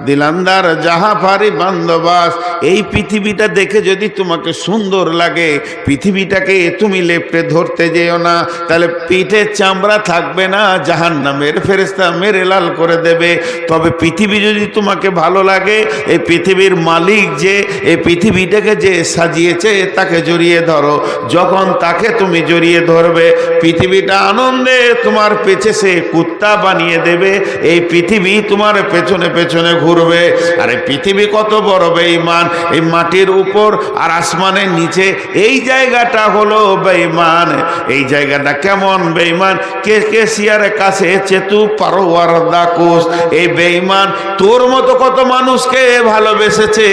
দিলান্দার যাহা ফারি বান্দোবাস, এই পৃথিবীটা দেখে যদি তোমাকে সুন্দর লাগে, পৃথিবীটাকে তুমি লেপটে ধরতে যেও না, তাহলে পিঠে চামড়া থাকবে না, জাহান্নামের ফেরেশতা মেরে লাল করে দেবে। তবে পৃথিবী যদি তোমাকে ভালো লাগে, এই পৃথিবীর মালিক যে এই পৃথিবীটাকে যে সাজিয়েছে তাকে জড়িয়ে ধরো। যখন তাকে তুমি জড়িয়ে ধরবে, পৃথিবীটা আনন্দে তোমার পেছে সে কুত্তা বানিয়ে দেবে, এই পৃথিবী তোমার পেছনে পেছনে ঘুরবে। আর এই পৃথিবী কত বড় বেঈমান, এই মাটির উপর আর আসমানের নিচে এই জায়গাটা হলো বেঈমান। এই জায়গাটা কেমন বেঈমান? কেশিয়ারের কাছে চেতু পারওয়ারদা কোষ। এই বেঈমান তোর মতো কত মানুষকে ভালোবেসেছে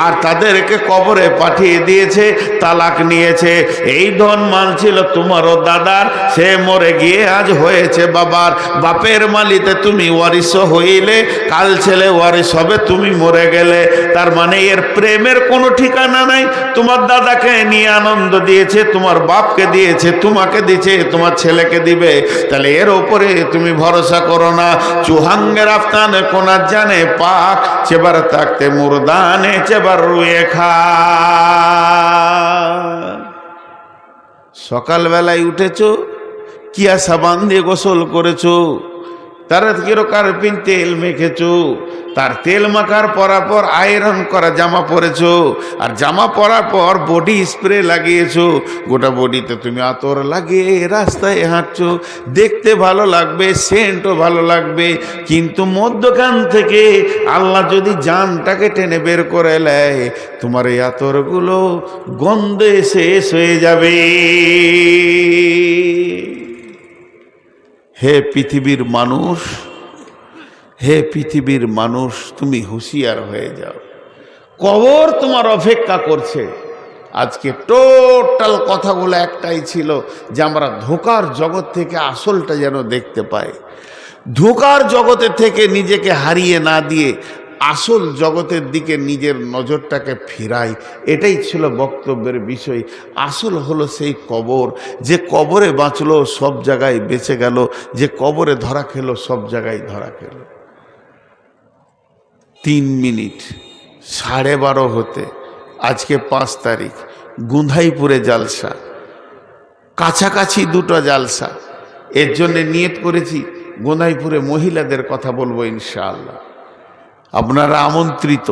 আর তাদেরকে কবরে পাঠিয়ে দিয়েছে, তালাক নিয়েছে। এই ধন মাল ছিল তোমারও দাদার, সে মরে গিয়ে আজ হয়েছে বাবার। বাপের মালিতে তুমি ওয়ারিস হইলে, কাল ছেলে ওয়ারিস হবে তুমি মরে গেলে। তার মানে এর প্রেমের কোনো ঠিকানা নাই। তোমার দাদাকে নিয়ে আনন্দ দিয়েছে, তোমার বাপকে দিয়েছে, তোমাকে দিয়েছে, তোমার ছেলেকে দিবে। তাহলে এর ওপরে তুমি ভরসা করো না। চুহাঙ্গের আফতানে কোনা জানে পাক, চেবার তাকতে মুরদানে চেবার রুয়ে খা। সকালবেলায় উঠেছো, কিয়া সাবান দিয়ে গোসল করেছো, তার কিরকারপিন তেল মেখেছো, তার তেল মাখার পরার পর আয়রন করা জামা পরেছো, আর জামা পরার পর বডি স্প্রে লাগিয়েছো, গোটা বডিতে তুমি আতর লাগিয়ে রাস্তায় হাঁটছো, দেখতে ভালো লাগবে, সেন্টও ভালো লাগবে। কিন্তু মধ্যখান থেকে আল্লাহ যদি জানটাকে টেনে বের করে নেয়, তোমার এই আতরগুলো গন্ধে শেষ হয়ে যাবে। হে পৃথিবীর মানুষ, হে পৃথিবীর মানুষ, তুমি হুঁশিয়ার হয়ে যাও। কবর তোমার অপেক্ষা করছে। আজকে টোটাল কথাগুলো একটাই ছিল যে আমরা ধোঁকার জগৎ থেকে আসলটা যেন দেখতে পাই, ধোঁকার জগতে থেকে নিজেকে হারিয়ে না দিয়ে আসল জগতের দিকে নিজের নজরটাকে ফিরাই। এটাই ছিল বক্তব্যের বিষয়। আসল হলো সেই কবর, যে কবরে বাঁচলো সব জায়গায় বেঁচে গেল, যে কবরে ধরা খেলো সব জায়গায় ধরা খেলো। 3 মিনিট 12:30 হতে আজকে 5 তারিখ, গুন্ধাইপুরে জালসা, কাছাকাছি 2টো জালসা। এর জন্য নিয়ত করেছি গুন্ধাইপুরে মহিলাদের কথা বলবো ইনশাআল্লাহ, আপনারা আমন্ত্রিত।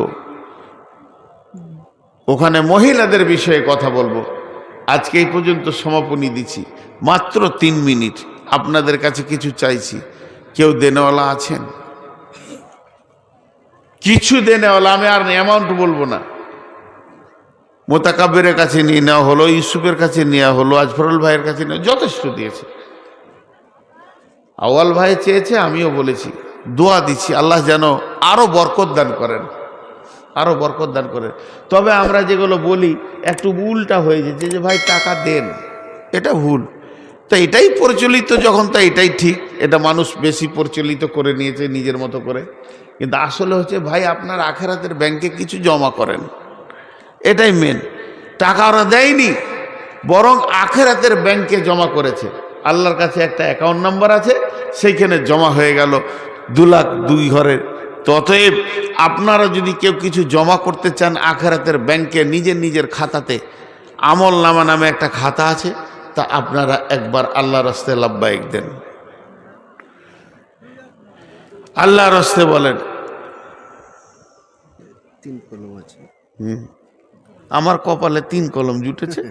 ওখানে মহিলাদের বিষয়ে কথা বলবো। আজকে এই পর্যন্ত সমাপনী দিচ্ছি, মাত্র 3 মিনিট। আপনাদের কাছে কিছু চাইছি, কেউ দেনেওয়ালা আছেন? কিছু দেনেওয়ালা, আমি আর অ্যামাউন্ট বলবো না। মোতাকাব্বিরের কাছে নিয়ে নেওয়া হলো, ইউসুফের কাছে নেওয়া হলো, আজফরুল ভাইয়ের কাছে নেওয়া, যথেষ্ট দিয়েছে। আওয়াল ভাই চেয়েছে, আমিও বলেছি, দোয়া দিচ্ছি আল্লাহ যেন আরো বরকত দান করেন, আরো বরকত দান করেন। তবে আমরা যেগুলো বলি একটু উল্টা হয়ে যেতে, যে ভাই টাকা দেন, এটা ভুল। তা এটাই প্রচলিত যখন, তা এটাই ঠিক। এটা মানুষ বেশি প্রচলিত করে নিয়েছে নিজের মতো করে। কিন্তু আসলে হচ্ছে ভাই আপনার আখেরাতের ব্যাংকে কিছু জমা করেন, এটাই মেন। টাকা ওরা দেয়নি, বরং আখেরাতের ব্যাংকে জমা করেছে। আল্লাহর কাছে একটা অ্যাকাউন্ট নাম্বার আছে, সেইখানে জমা হয়ে গেল 2 লাখ 2 ঘরের। ততএব আপনারা যদি কেউ কিছু জমা করতে চান আখেরাতের ব্যাংকে, নিজের নিজের খাতাতে আমল নামা নামে একটা খাতা আছে, তা আপনারা একবার আল্লাহর রাস্তায় লাব্বাইক দেন, আল্লাহর রাস্তায় বলেন। 3 কলম আছে। আমার কপালে 3 কলম জুটেছে।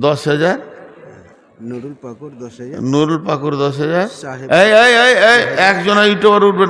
10,000 নুরুল পাকুর 10,000, নুরুল পাকুর 10,000। সাহেব এই একজন ইউটিউবার উঠবে।